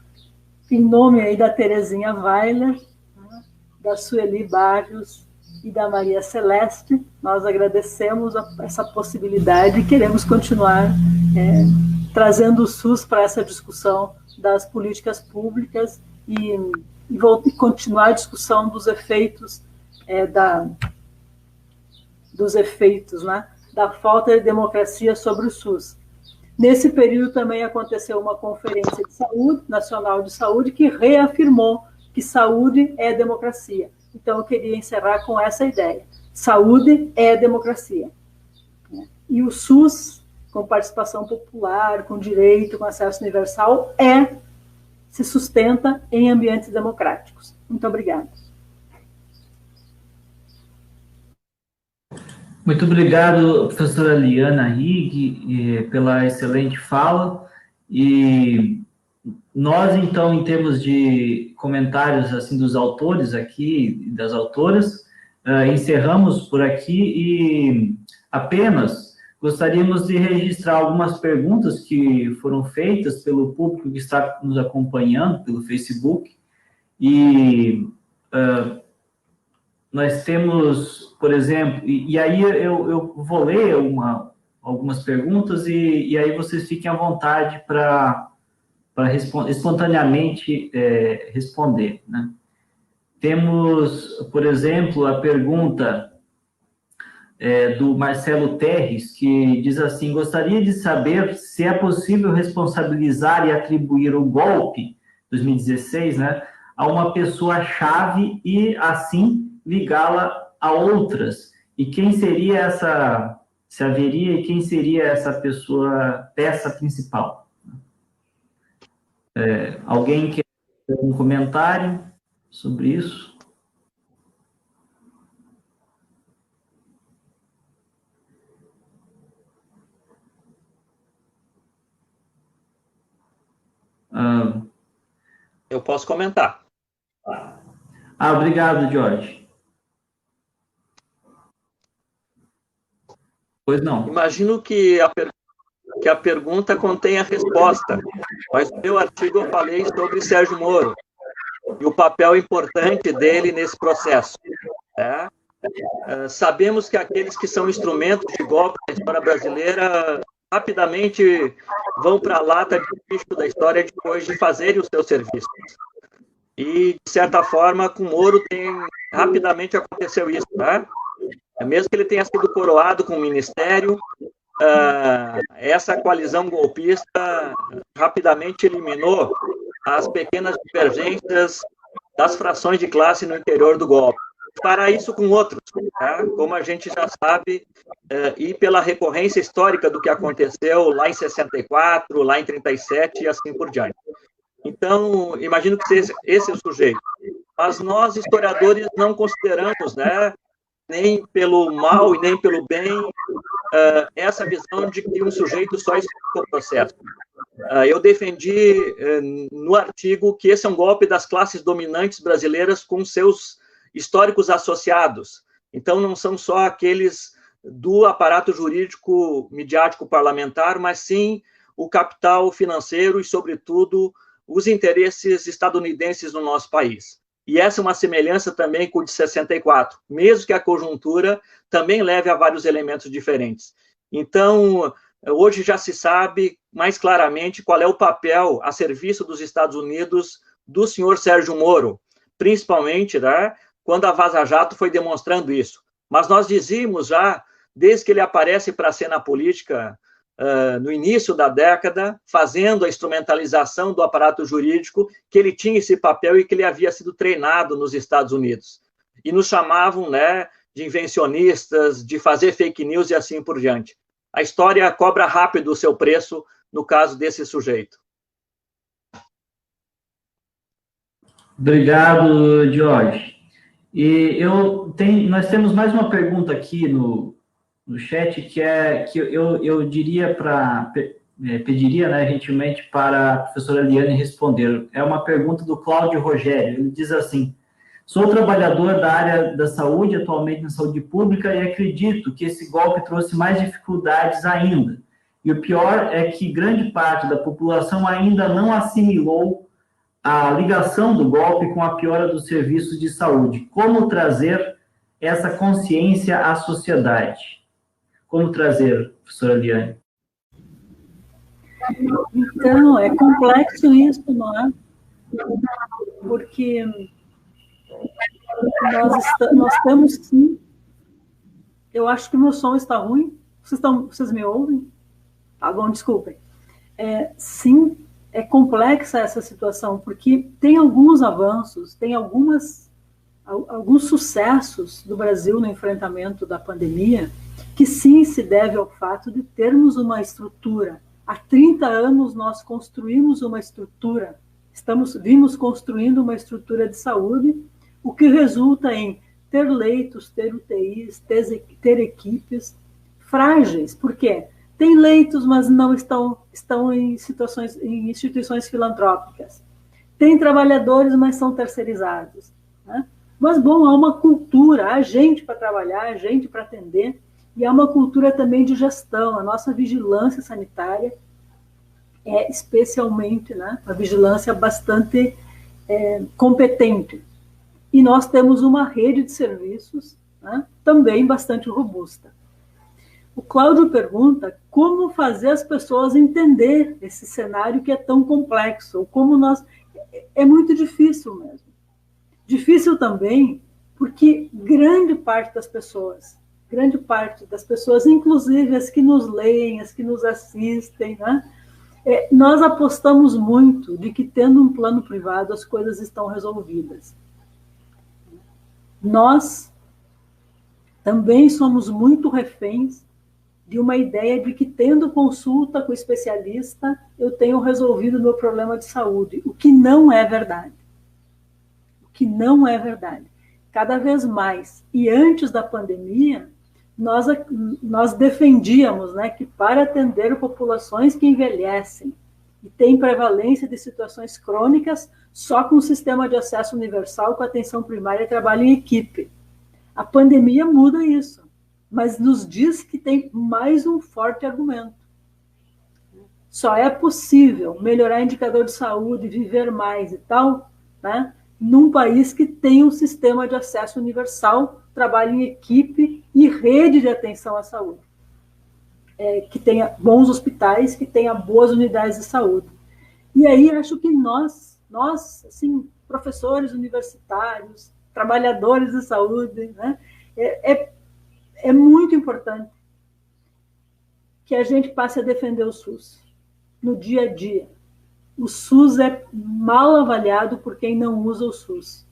em nome aí da Terezinha Weiler, né, da Sueli Barrios e da Maria Celeste, nós agradecemos essa possibilidade e queremos continuar trazendo o SUS para essa discussão das políticas públicas e continuar a discussão dos efeitos né, da falta de democracia sobre o SUS. Nesse período também aconteceu uma conferência de saúde, nacional de saúde, que reafirmou que saúde é democracia. Então, eu queria encerrar com essa ideia. Saúde é democracia. E o SUS, com participação popular, com direito, com acesso universal, se sustenta em ambientes democráticos. Muito obrigada. Muito obrigado, professora Liana Rigg, pela excelente fala. E nós, então, em termos de comentários assim dos autores aqui, das autoras, encerramos por aqui e apenas gostaríamos de registrar algumas perguntas que foram feitas pelo público que está nos acompanhando pelo Facebook. E nós temos, por exemplo, e aí eu vou ler algumas perguntas e aí vocês fiquem à vontade para espontaneamente responder, né? Temos, por exemplo, a pergunta do Marcelo Terres, que diz assim: gostaria de saber se é possível responsabilizar e atribuir o golpe 2016, né, a uma pessoa-chave e, assim, ligá-la a outras. E quem seria essa, se haveria, e quem seria essa peça principal? Alguém quer ter um comentário sobre isso? Eu posso comentar. Obrigado, Jorge. Pois não. Imagino que a pergunta contém a resposta, mas no meu artigo eu falei sobre Sérgio Moro e o papel importante dele nesse processo. Né? Sabemos que aqueles que são instrumentos de golpe na história brasileira rapidamente vão para a lata de lixo da história depois de fazerem os seus serviços. E, de certa forma, com Moro rapidamente aconteceu isso. Né? Mesmo que ele tenha sido coroado com o ministério, essa coalizão golpista rapidamente eliminou as pequenas divergências das frações de classe no interior do golpe. Para isso com outros, tá? Como a gente já sabe, e pela recorrência histórica do que aconteceu lá em 64, lá em 37 e assim por diante. Então, imagino que esse é o sujeito. Mas nós, historiadores, não consideramos, né, nem pelo mal e nem pelo bem, essa visão de que um sujeito só explica o processo. Eu defendi no artigo que esse é um golpe das classes dominantes brasileiras com seus históricos associados. Então, não são só aqueles do aparato jurídico midiático parlamentar, mas sim o capital financeiro e, sobretudo, os interesses estadunidenses no nosso país. E essa é uma semelhança também com o de 64, mesmo que a conjuntura também leve a vários elementos diferentes. Então, hoje já se sabe mais claramente qual é o papel a serviço dos Estados Unidos do senhor Sérgio Moro, principalmente, né, quando a Vaza Jato foi demonstrando isso. Mas nós dizíamos já, desde que ele aparece para a cena política, no início da década, fazendo a instrumentalização do aparato jurídico, que ele tinha esse papel e que ele havia sido treinado nos Estados Unidos. E nos chamavam, né, de invencionistas, de fazer fake news e assim por diante. A história cobra rápido o seu preço no caso desse sujeito. Obrigado, Jorge. E nós temos mais uma pergunta aqui no chat, que eu diria pediria, né, gentilmente, para a professora Eliane responder. É uma pergunta do Cláudio Rogério. Ele diz assim: sou trabalhador da área da saúde, atualmente na saúde pública, e acredito que esse golpe trouxe mais dificuldades ainda. E o pior é que grande parte da população ainda não assimilou a ligação do golpe com a piora dos serviços de saúde. Como trazer essa consciência à sociedade? Como trazer, professora Eliane? Então, é complexo isso, não é? Porque nós temos, sim... Eu acho que o meu som está ruim. Vocês me ouvem? Tá bom, desculpem. Sim, é complexa essa situação, porque tem alguns avanços, tem alguns sucessos do Brasil no enfrentamento da pandemia, que sim se deve ao fato de termos uma estrutura. Há 30 anos nós construímos uma estrutura, vimos construindo uma estrutura de saúde, o que resulta em ter leitos, ter UTIs, ter equipes frágeis. Por quê? Tem leitos, mas não estão em instituições filantrópicas. Tem trabalhadores, mas são terceirizados. Né? Mas, bom, há uma cultura, há gente para trabalhar, há gente para atender, e há uma cultura também de gestão. A nossa vigilância sanitária é especialmente, né, uma vigilância bastante competente. E nós temos uma rede de serviços, né, também bastante robusta. O Cláudio pergunta como fazer as pessoas entender esse cenário que é tão complexo, ou como é muito difícil mesmo. Difícil também porque grande parte das pessoas, inclusive as que nos leem, as que nos assistem, né, nós apostamos muito de que, tendo um plano privado, as coisas estão resolvidas. Nós também somos muito reféns de uma ideia de que, tendo consulta com o especialista, eu tenho resolvido o meu problema de saúde, o que não é verdade. Cada vez mais. E antes da pandemia, nós defendíamos, né, que para atender populações que envelhecem, e tem prevalência de situações crônicas só com o sistema de acesso universal, com atenção primária e trabalho em equipe. A pandemia muda isso, mas nos diz que tem mais um forte argumento. Só é possível melhorar indicador de saúde, viver mais e tal, né, num país que tem um sistema de acesso universal, trabalho em equipe e rede de atenção à saúde. Que tenha bons hospitais, que tenha boas unidades de saúde. E aí acho que nós assim, professores universitários, trabalhadores de saúde, né, é muito importante que a gente passe a defender o SUS no dia a dia. O SUS é mal avaliado por quem não usa o SUS.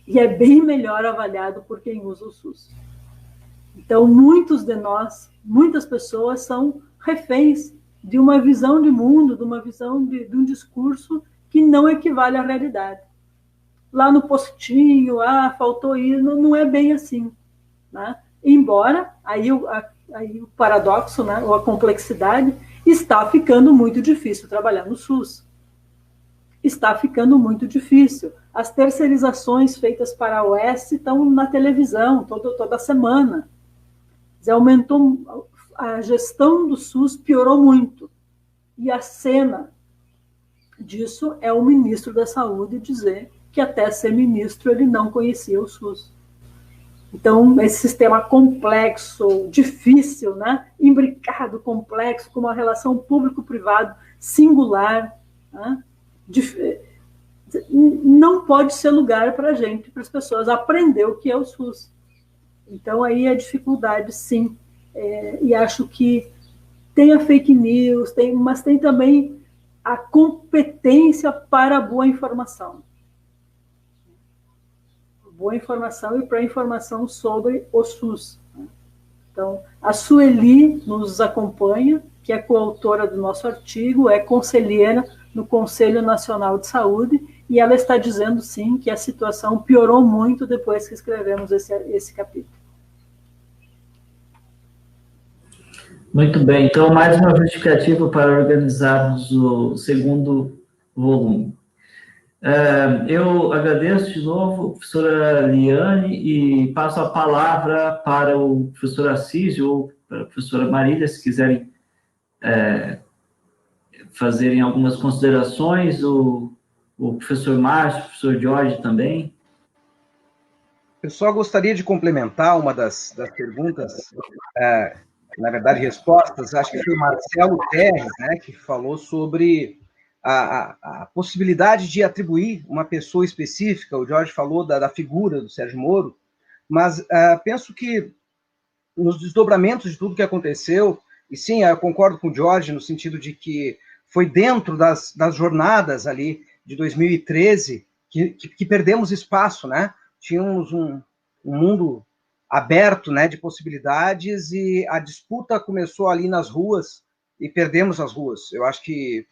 E é bem melhor avaliado por quem usa o SUS. Então, muitos de nós, muitas pessoas são reféns de uma visão de mundo, de uma visão de um discurso que não equivale à realidade. Lá no postinho, faltou isso, não é bem assim, né? Embora, aí o paradoxo, né, ou a complexidade, está ficando muito difícil trabalhar no SUS. Está ficando muito difícil. As terceirizações feitas para a OS estão na televisão toda semana. Aumentou, a gestão do SUS piorou muito. E a cena disso é o ministro da Saúde dizer que até ser ministro ele não conhecia o SUS. Então, esse sistema complexo, difícil, né? Imbricado, complexo, com uma relação público-privado singular, né? Não pode ser lugar para a gente, para as pessoas aprender o que é o SUS. Então, aí a dificuldade, sim. E acho que tem a fake news, mas tem também a competência para a boa informação. Boa informação e para informação sobre o SUS. Então, a Sueli nos acompanha, que é coautora do nosso artigo, é conselheira no Conselho Nacional de Saúde, e ela está dizendo, sim, que a situação piorou muito depois que escrevemos esse capítulo. Muito bem, então mais uma justificativa para organizarmos o segundo volume. Eu agradeço de novo, professora Liane, e passo a palavra para o professor Assis ou para a professora Marília, se quiserem fazerem algumas considerações, o professor Márcio, o professor Jorge também. Eu só gostaria de complementar uma das perguntas, na verdade, respostas, acho que foi o Marcelo Terres, né, que falou sobre a possibilidade de atribuir uma pessoa específica. O Jorge falou da figura do Sérgio Moro, mas penso que nos desdobramentos de tudo que aconteceu, e sim, eu concordo com o Jorge no sentido de que foi dentro das jornadas ali de 2013 que perdemos espaço, né? Tínhamos um mundo aberto, né, de possibilidades, e a disputa começou ali nas ruas e perdemos as ruas. Eu acho que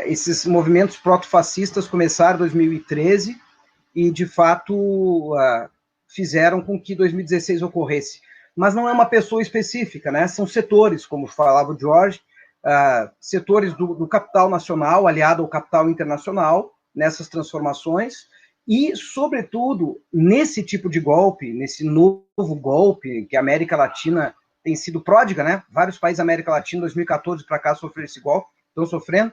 esses movimentos proto-fascistas começaram em 2013 e, de fato, fizeram com que 2016 ocorresse. Mas não é uma pessoa específica, né? São setores, como falava o Jorge, setores do capital nacional, aliado ao capital internacional, nessas transformações, e, sobretudo, nesse tipo de golpe, nesse novo golpe que a América Latina tem sido pródiga, né? Vários países da América Latina, 2014 para cá, sofreram esse golpe, estão sofrendo,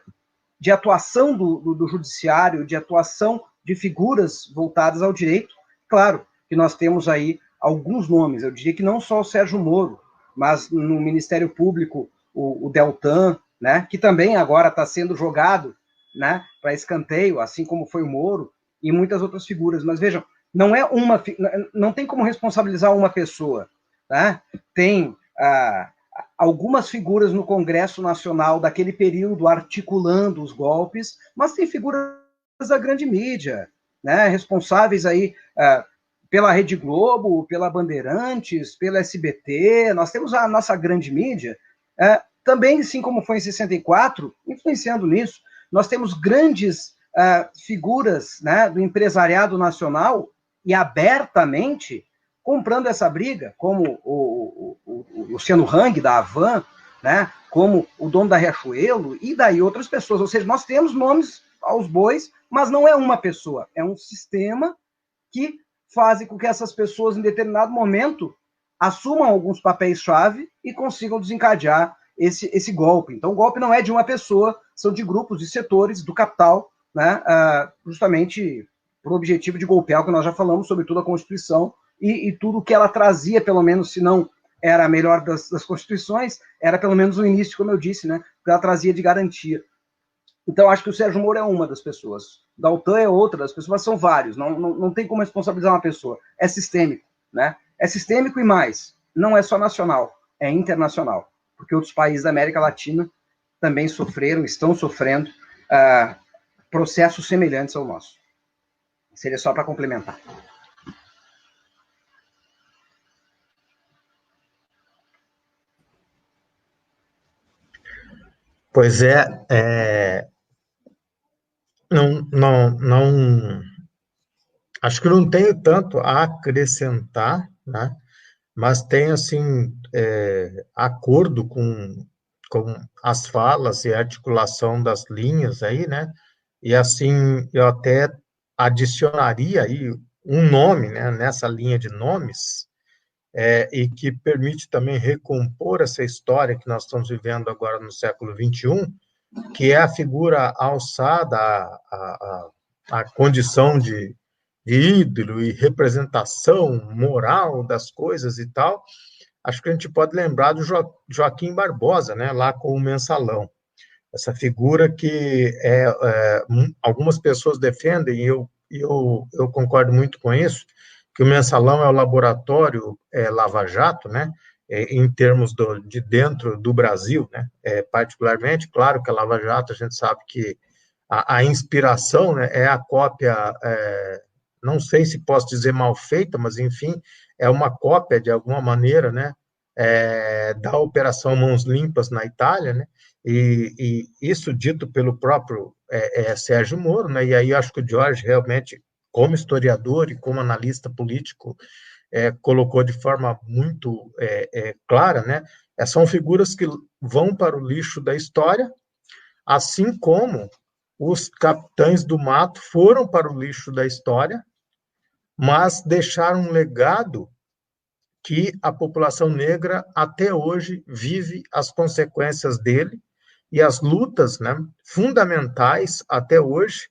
de atuação do judiciário, de atuação de figuras voltadas ao direito. Claro que nós temos aí alguns nomes, eu diria que não só o Sérgio Moro, mas no Ministério Público, o Deltan, né, que também agora está sendo jogado, né, para escanteio, assim como foi o Moro, e muitas outras figuras. Mas vejam, não tem como responsabilizar uma pessoa, tá? Tem algumas figuras no Congresso Nacional daquele período articulando os golpes, mas tem figuras da grande mídia, né, responsáveis aí pela Rede Globo, pela Bandeirantes, pela SBT. Nós temos a nossa grande mídia, também, assim como foi em 64, influenciando nisso. Nós temos grandes figuras, né, do empresariado nacional e abertamente comprando essa briga, como o Luciano Hang, da Havan, né, como o dono da Riachuelo, e daí outras pessoas. Ou seja, nós temos nomes aos bois, mas não é uma pessoa, é um sistema que faz com que essas pessoas, em determinado momento, assumam alguns papéis-chave e consigam desencadear esse golpe. Então, o golpe não é de uma pessoa, são de grupos, de setores do capital, né, justamente por objetivo de golpear, o que nós já falamos, sobretudo a Constituição, e tudo que ela trazia, pelo menos, se não era a melhor das Constituições, era pelo menos o início, como eu disse, né, que ela trazia de garantia. Então, acho que o Sérgio Moro é uma das pessoas. Daltan é outra das pessoas, mas são vários. Não tem como responsabilizar uma pessoa. É sistêmico, né? É sistêmico e mais. Não é só nacional, é internacional. Porque outros países da América Latina também sofreram, estão sofrendo processos semelhantes ao nosso. Seria só para complementar. Pois não, acho que não tenho tanto a acrescentar, né? Mas tenho, assim, acordo com as falas e a articulação das linhas aí, né? E, assim, eu até adicionaria aí um nome, né, nessa linha de nomes, e que permite também recompor essa história que nós estamos vivendo agora no século XXI, que é a figura alçada à condição de ídolo e representação moral das coisas e tal. Acho que a gente pode lembrar do Joaquim Barbosa, né, lá com o Mensalão. Essa figura que algumas pessoas defendem, e eu concordo muito com isso, que o Mensalão é o laboratório Lava Jato, né, em termos de dentro do Brasil, né, particularmente. Claro que a Lava Jato, a gente sabe que a inspiração, né, é a cópia, não sei se posso dizer mal feita, mas, enfim, é uma cópia, de alguma maneira, né, da Operação Mãos Limpas na Itália, né, e isso dito pelo próprio Sérgio Moro, né, e aí acho que o Jorge realmente, como historiador e como analista político, colocou de forma muito clara, né, são figuras que vão para o lixo da história, assim como os capitães do mato foram para o lixo da história, mas deixaram um legado que a população negra até hoje vive as consequências dele, e as lutas, né, fundamentais até hoje,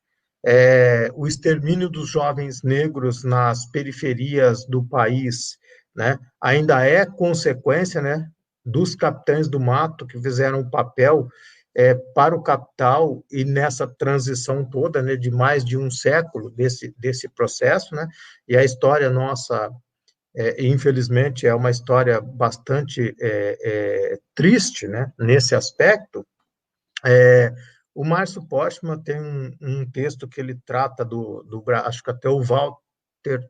o extermínio dos jovens negros nas periferias do país, né, ainda é consequência, né, dos capitães do mato que fizeram um papel para o capital e nessa transição toda, né, de mais de um século desse processo, né, e a história nossa, infelizmente, é uma história bastante triste, né, nesse aspecto. O Márcio Postman tem um texto que ele trata acho que até o Walter,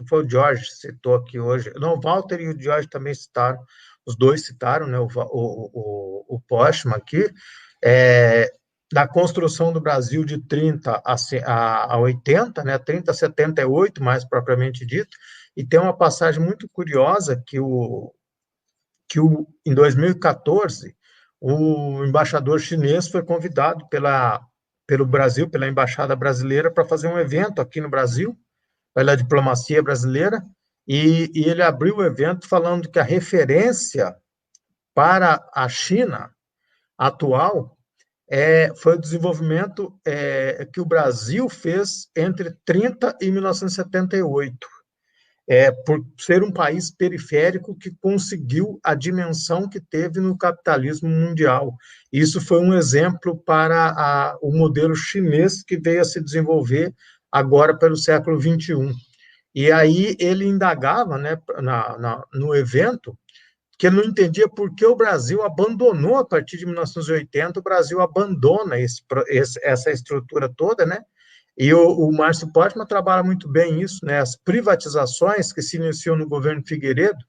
foi o Jorge que citou aqui hoje, não, o Walter e o Jorge também citaram, os dois citaram, né, o Postman aqui, da construção do Brasil de 30 a 80, né, 30 a 78, mais propriamente dito, e tem uma passagem muito curiosa que em 2014, o embaixador chinês foi convidado pelo Brasil, pela Embaixada Brasileira, para fazer um evento aqui no Brasil, pela diplomacia brasileira, e ele abriu o evento falando que a referência para a China atual foi o desenvolvimento que o Brasil fez entre 30 e 1978. Por ser um país periférico que conseguiu a dimensão que teve no capitalismo mundial. Isso foi um exemplo para o modelo chinês que veio a se desenvolver agora pelo século XXI. E aí ele indagava, né, no evento, que ele não entendia por que o Brasil abandonou, a partir de 1980, o Brasil abandona essa estrutura toda, né? E o Márcio Postman trabalha muito bem isso, né? As privatizações que se iniciou no governo Figueiredo,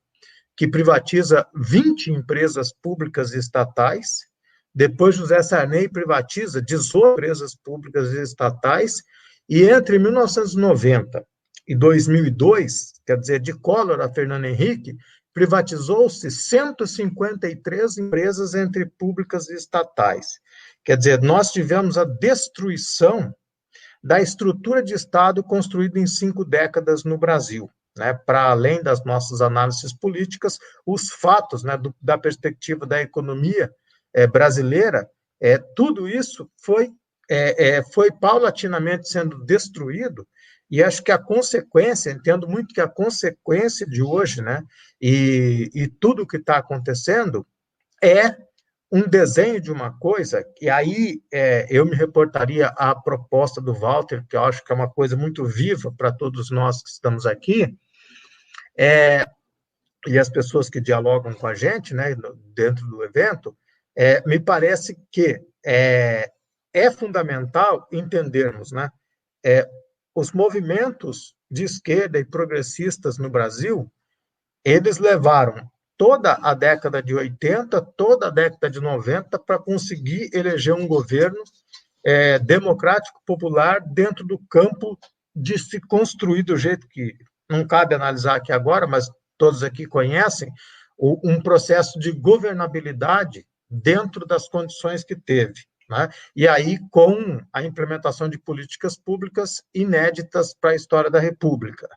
que privatiza 20 empresas públicas e estatais, depois José Sarney privatiza 18 empresas públicas e estatais, e entre 1990 e 2002, quer dizer, de Collor a Fernando Henrique, privatizou-se 153 empresas entre públicas e estatais. Quer dizer, nós tivemos a destruição da estrutura de Estado construída em 5 décadas no Brasil. Né, para além das nossas análises políticas, os fatos, né, da perspectiva da economia brasileira, tudo isso foi paulatinamente sendo destruído, e acho que a consequência, entendo muito que a consequência de hoje, né, e tudo o que está acontecendo, é um desenho de uma coisa, e aí eu me reportaria à proposta do Walter, que eu acho que é uma coisa muito viva para todos nós que estamos aqui, e as pessoas que dialogam com a gente, né, dentro do evento, me parece que é fundamental entendermos, né, os movimentos de esquerda e progressistas no Brasil, eles levaram toda a década de 80, toda a década de 90, para conseguir eleger um governo democrático, popular, dentro do campo de se construir do jeito que não cabe analisar aqui agora, mas todos aqui conhecem, um processo de governabilidade dentro das condições que teve. Né? E aí, com a implementação de políticas públicas inéditas para a história da República,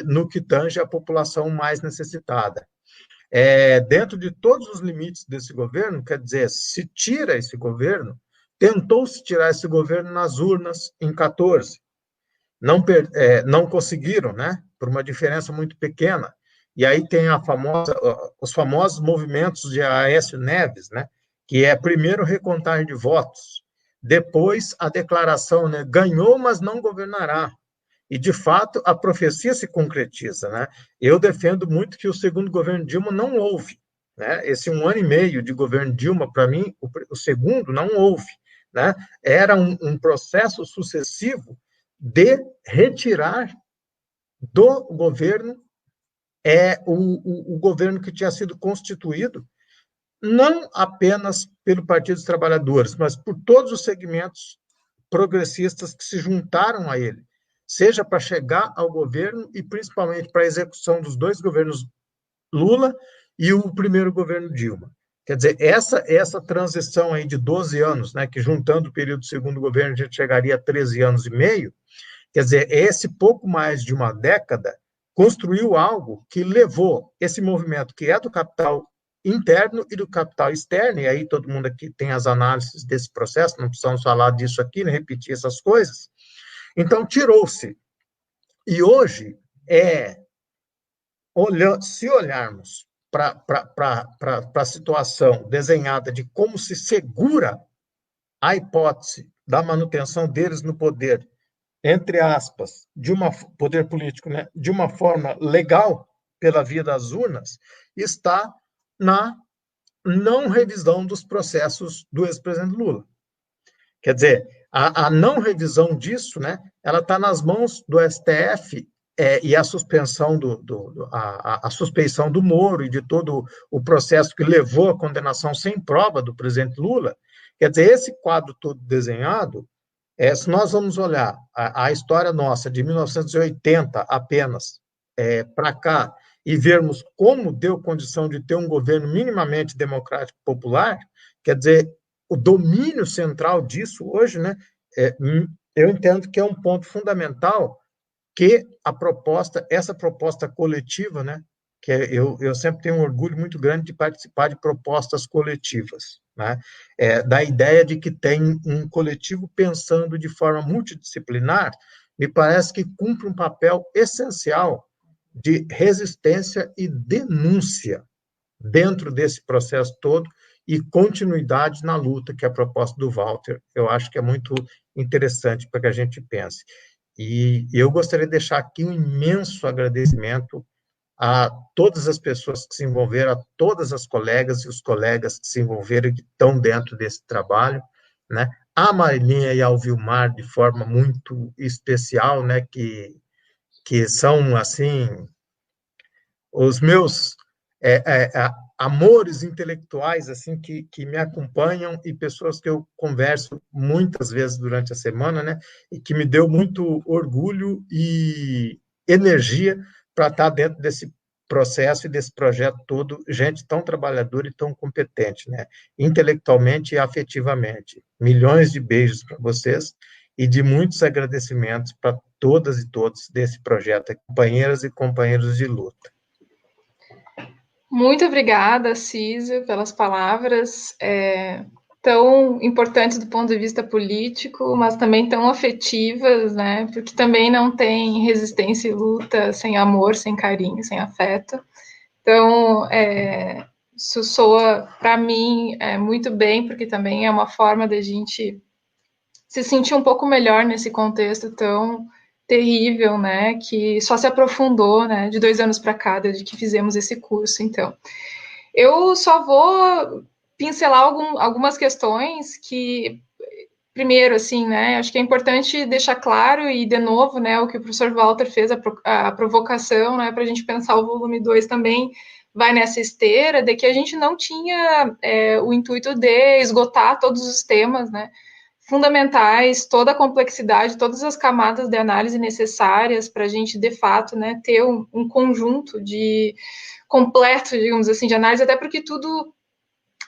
no que tange a população mais necessitada. Dentro de todos os limites desse governo, quer dizer, se tira esse governo, tentou-se tirar esse governo nas urnas em 14, não conseguiram, né, por uma diferença muito pequena, e aí tem os famosos movimentos de Aécio Neves, né, que é primeiro recontagem de votos, depois a declaração, né, ganhou, mas não governará. E, de fato, a profecia se concretiza. Né? Eu defendo muito que o segundo governo Dilma não houve. Né? Esse 1 ano e meio de governo Dilma, para mim, o segundo não houve. Né? Era um processo sucessivo de retirar do governo o governo que tinha sido constituído, não apenas pelo Partido dos Trabalhadores, mas por todos os segmentos progressistas que se juntaram a ele, seja para chegar ao governo e principalmente para a execução dos 2 governos Lula e o primeiro governo Dilma. Quer dizer, essa transição aí de 12 anos, né, que juntando o período do segundo governo a gente chegaria a 13 anos e meio, quer dizer, esse pouco mais de uma década construiu algo que levou esse movimento que é do capital interno e do capital externo, e aí todo mundo aqui tem as análises desse processo, não precisamos falar disso aqui, nem repetir essas coisas. Então, tirou-se. E hoje, se olharmos para a situação desenhada de como se segura a hipótese da manutenção deles no poder, entre aspas, poder político, né, de uma forma legal, pela via das urnas, está na não revisão dos processos do ex-presidente Lula. Quer dizer, a não revisão disso, né, ela está nas mãos do STF e a suspensão a suspeição do Moro e de todo o processo que levou à condenação sem prova do presidente Lula. Quer dizer, esse quadro todo desenhado, se nós vamos olhar a história nossa de 1980 apenas para cá e vermos como deu condição de ter um governo minimamente democrático popular, quer dizer, o domínio central disso hoje, né, eu entendo que é um ponto fundamental que essa proposta coletiva, né, que eu sempre tenho um orgulho muito grande de participar de propostas coletivas, né, da ideia de que tem um coletivo pensando de forma multidisciplinar, me parece que cumpre um papel essencial de resistência e denúncia dentro desse processo todo e continuidade na luta, que é a proposta do Walter, eu acho que é muito interessante para que a gente pense. E eu gostaria de deixar aqui um imenso agradecimento a todas as pessoas que se envolveram, a todas as colegas e os colegas que se envolveram e que estão dentro desse trabalho, né? A Marilinha e ao Vilmar, de forma muito especial, né? Que são, assim, os meus amores intelectuais assim que me acompanham e pessoas que eu converso muitas vezes durante a semana, né? E que me deu muito orgulho e energia para estar dentro desse processo e desse projeto todo, gente tão trabalhadora e tão competente, né? Intelectualmente e afetivamente. Milhões de beijos para vocês e de muitos agradecimentos para todas e todos desse projeto, companheiras e companheiros de luta. Muito obrigada, Císio, pelas palavras tão importantes do ponto de vista político, mas também tão afetivas, né? Porque também não tem resistência e luta sem amor, sem carinho, sem afeto. Então, isso soa para mim muito bem, porque também é uma forma da gente se sentir um pouco melhor nesse contexto tão terrível, né, que só se aprofundou, né, de 2 anos para cá, desde que fizemos esse curso. Então, eu só vou pincelar algumas questões que, primeiro, assim, né, acho que é importante deixar claro, e de novo, né, o que o professor Walter fez, a provocação, né, para a gente pensar o volume 2 também, vai nessa esteira, de que a gente não tinha o intuito de esgotar todos os temas, né, fundamentais, toda a complexidade, todas as camadas de análise necessárias para a gente, de fato, né, ter um conjunto completo, digamos assim, de análise, até porque tudo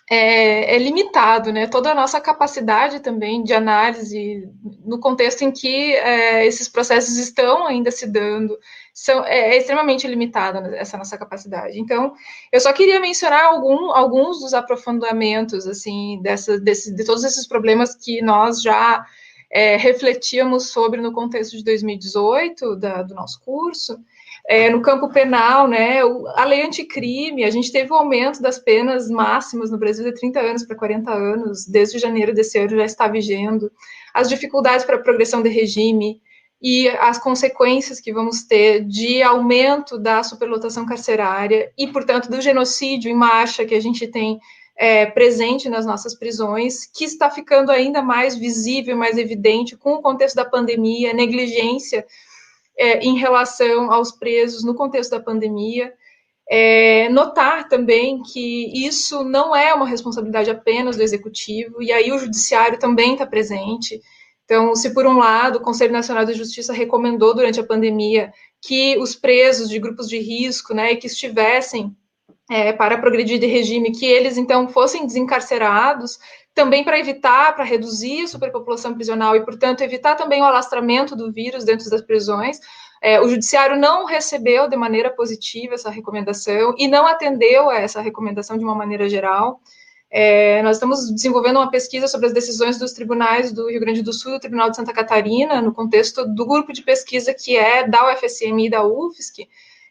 é limitado, né, toda a nossa capacidade também de análise, no contexto em que esses processos estão ainda se dando, é extremamente limitada essa nossa capacidade. Então, eu só queria mencionar alguns dos aprofundamentos, assim, de todos esses problemas que nós já refletíamos sobre no contexto de 2018, do nosso curso. No campo penal, né, a lei anticrime, a gente teve um aumento das penas máximas no Brasil de 30 anos para 40 anos, desde janeiro desse ano já está vigendo, as dificuldades para a progressão de regime, e as consequências que vamos ter de aumento da superlotação carcerária e, portanto, do genocídio em marcha que a gente tem presente nas nossas prisões, que está ficando ainda mais visível, mais evidente com o contexto da pandemia, negligência em relação aos presos no contexto da pandemia. Notar também que isso não é uma responsabilidade apenas do Executivo, e aí o Judiciário também está presente. Então, se por um lado o Conselho Nacional de Justiça recomendou durante a pandemia que os presos de grupos de risco, né, que estivessem para progredir de regime, que eles então fossem desencarcerados, também para evitar, para reduzir a superpopulação prisional e, portanto, evitar também o alastramento do vírus dentro das prisões, o Judiciário não recebeu de maneira positiva essa recomendação e não atendeu a essa recomendação de uma maneira geral. Nós estamos desenvolvendo uma pesquisa sobre as decisões dos tribunais do Rio Grande do Sul e do Tribunal de Santa Catarina, no contexto do grupo de pesquisa que é da UFSM e da UFSC,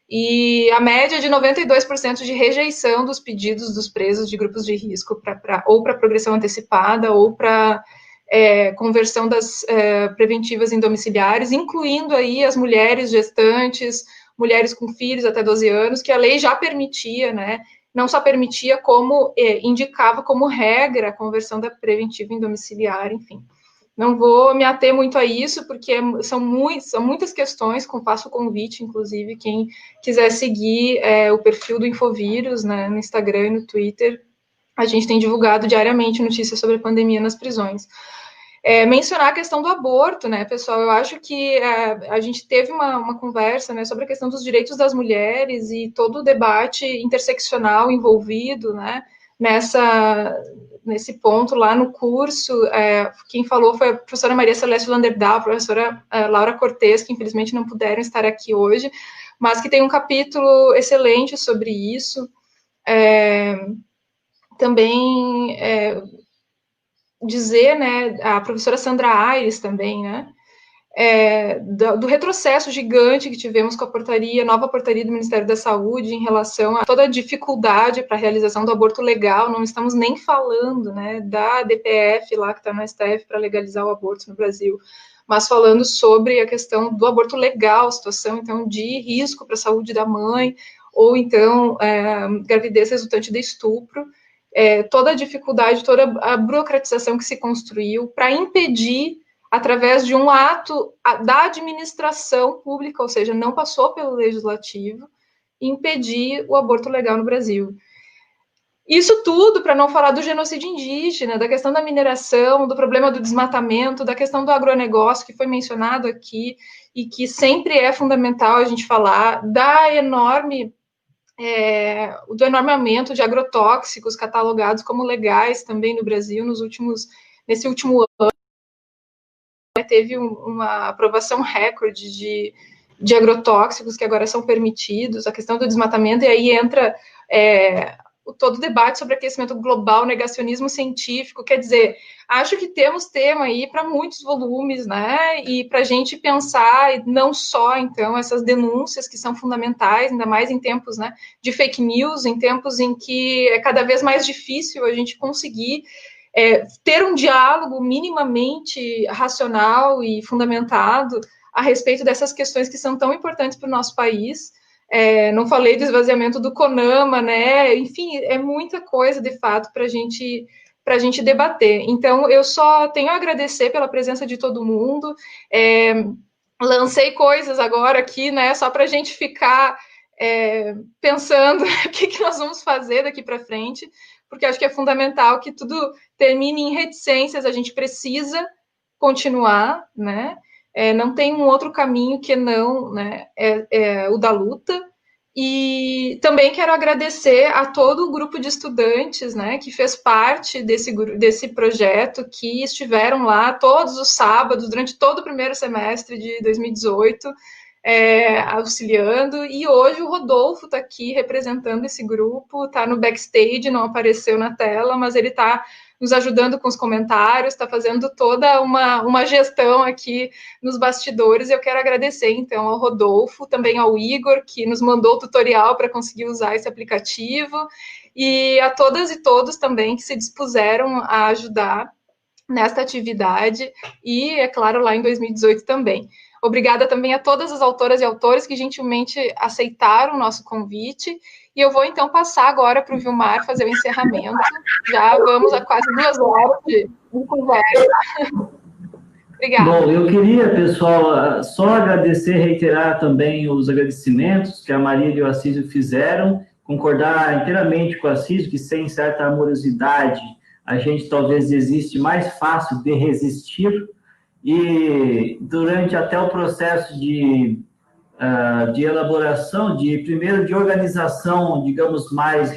e a média de 92% de rejeição dos pedidos dos presos de grupos de risco, ou para progressão antecipada, ou para conversão das preventivas em domiciliares, incluindo aí as mulheres gestantes, mulheres com filhos até 12 anos, que a lei já permitia, né, não só permitia, como indicava como regra a conversão da preventiva em domiciliar, enfim. Não vou me ater muito a isso, porque são muitas questões, faço o convite, inclusive, quem quiser seguir o perfil do Infovírus, né, no Instagram e no Twitter, a gente tem divulgado diariamente notícias sobre a pandemia nas prisões. Mencionar a questão do aborto, né, pessoal, eu acho que a gente teve uma conversa, né, sobre a questão dos direitos das mulheres e todo o debate interseccional envolvido, né, nesse ponto lá no curso. Quem falou foi a professora Maria Celeste Landerdal, a professora Laura Cortez, que infelizmente não puderam estar aqui hoje, mas que tem um capítulo excelente sobre isso. Também dizer, né, a professora Sandra Aires também, né, do retrocesso gigante que tivemos com a nova portaria do Ministério da Saúde em relação a toda a dificuldade para a realização do aborto legal. Não estamos nem falando, né, da DPF lá que está no STF para legalizar o aborto no Brasil, mas falando sobre a questão do aborto legal, situação, então, de risco para a saúde da mãe, ou então gravidez resultante de estupro. Toda a dificuldade, toda a burocratização que se construiu para impedir, através de um ato da administração pública, ou seja, não passou pelo legislativo, e impedir o aborto legal no Brasil. Isso tudo para não falar do genocídio indígena, da questão da mineração, do problema do desmatamento, da questão do agronegócio, que foi mencionado aqui, e que sempre é fundamental a gente falar, do enorme aumento de agrotóxicos catalogados como legais também no Brasil nesse último ano. Teve uma aprovação recorde de agrotóxicos que agora são permitidos, a questão do desmatamento, e aí entra todo o debate sobre aquecimento global, negacionismo científico. Quer dizer, acho que temos tema aí para muitos volumes, né, e para a gente pensar, não só, então, essas denúncias que são fundamentais, ainda mais em tempos, né, de fake news, em tempos em que é cada vez mais difícil a gente conseguir ter um diálogo minimamente racional e fundamentado a respeito dessas questões que são tão importantes para o nosso país. Não falei do esvaziamento do CONAMA, né? Enfim, é muita coisa, de fato, para a gente debater. Então, eu só tenho a agradecer pela presença de todo mundo. Lancei coisas agora aqui, né? Só para a gente ficar pensando o que nós vamos fazer daqui para frente, porque acho que é fundamental que tudo termine em reticências. A gente precisa continuar, né? Não tem um outro caminho que não, né, o da luta. E também quero agradecer a todo o grupo de estudantes, né, que fez parte desse projeto, que estiveram lá todos os sábados, durante todo o primeiro semestre de 2018, auxiliando, e hoje o Rodolfo está aqui representando esse grupo, está no backstage, não apareceu na tela, mas ele está nos ajudando com os comentários, está fazendo toda uma gestão aqui nos bastidores. Eu quero agradecer, então, ao Rodolfo, também ao Igor, que nos mandou o tutorial para conseguir usar esse aplicativo, e a todas e todos também que se dispuseram a ajudar nesta atividade, e, é claro, lá em 2018 também. Obrigada também a todas as autoras e autores que gentilmente aceitaram o nosso convite. E eu vou, então, passar agora para o Vilmar fazer o encerramento. Já vamos a quase 2 horas de conversa. Obrigada. Bom, eu queria, pessoal, só agradecer, reiterar também os agradecimentos que a Marília e o Assísio fizeram, concordar inteiramente com o Assísio, que sem certa amorosidade a gente talvez desiste mais fácil de resistir, e durante até o processo de elaboração, primeiro de organização, digamos, mais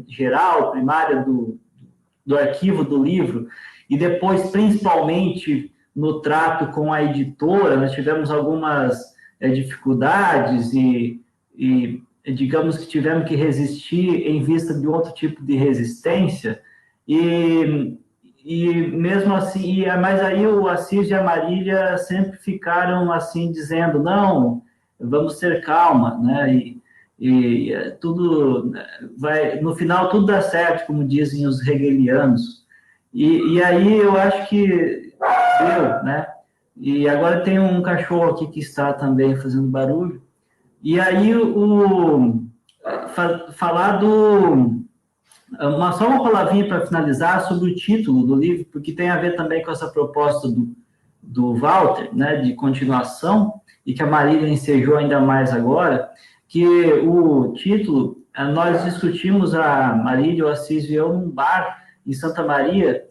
geral, primária do arquivo do livro, e depois, principalmente, no trato com a editora, nós tivemos algumas dificuldades e digamos que tivemos que resistir em vista de outro tipo de resistência, e mesmo assim, mas aí o Assis e a Marília sempre ficaram assim, dizendo, não, vamos ter calma, né, e tudo vai, no final tudo dá certo, como dizem os hegelianos, e aí eu acho que deu, né, e agora tem um cachorro aqui que está também fazendo barulho, e aí falar só uma palavrinha para finalizar sobre o título do livro, porque tem a ver também com essa proposta do Walter, né, de continuação, e que a Marília ensejou ainda mais agora, que o título, nós discutimos, a Marília, o Assis e eu, num bar em Santa Maria,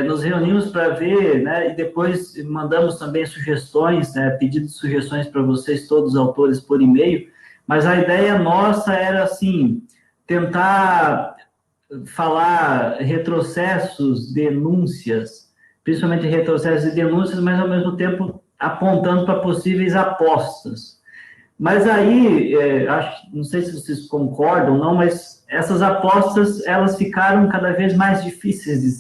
nos reunimos para ver, né, e depois mandamos também sugestões, né, pedidos de sugestões para vocês, todos os autores, por e-mail, mas a ideia nossa era, assim, tentar falar retrocessos, denúncias, principalmente retrocessos e denúncias, mas ao mesmo tempo apontando para possíveis apostas. Mas aí, não sei se vocês concordam ou não, mas essas apostas, elas ficaram cada vez mais difíceis de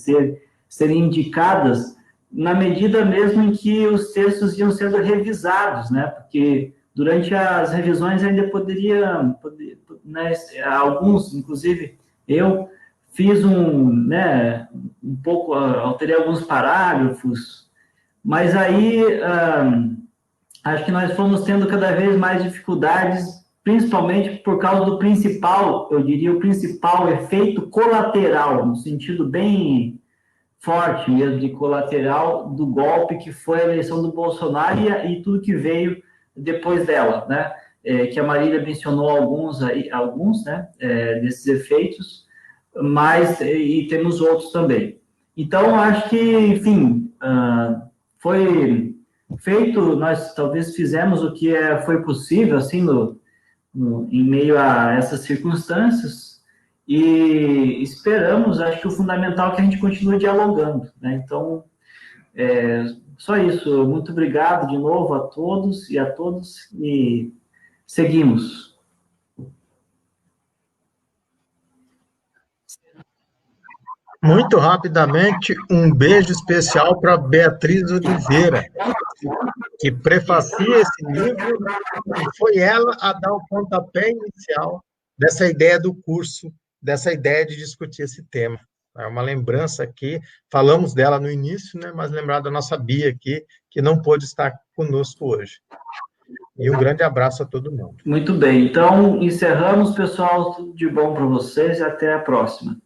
serem indicadas, na medida mesmo em que os textos iam sendo revisados, né? Porque durante as revisões ainda né, alguns, inclusive eu, fiz um pouco, alterei alguns parágrafos, mas aí acho que nós fomos tendo cada vez mais dificuldades, principalmente por causa do principal, eu diria, o principal efeito colateral, no sentido bem forte mesmo, de colateral do golpe, que foi a eleição do Bolsonaro e tudo que veio depois dela, né? que a Marília mencionou alguns, né, desses efeitos, mas e temos outros também. Então, acho que, enfim, foi feito, nós talvez fizemos o que foi possível, assim, em meio a essas circunstâncias, e esperamos, acho que o fundamental é que a gente continue dialogando, né? Então, só isso. Muito obrigado de novo a todos e seguimos. Muito rapidamente, um beijo especial para Beatriz Oliveira, que prefacia esse livro, e foi ela a dar o pontapé inicial dessa ideia do curso, dessa ideia de discutir esse tema. É uma lembrança aqui, falamos dela no início, né, mas lembrar da nossa Bia aqui, que não pôde estar conosco hoje. E um grande abraço a todo mundo. Muito bem, então encerramos, pessoal, tudo de bom para vocês e até a próxima.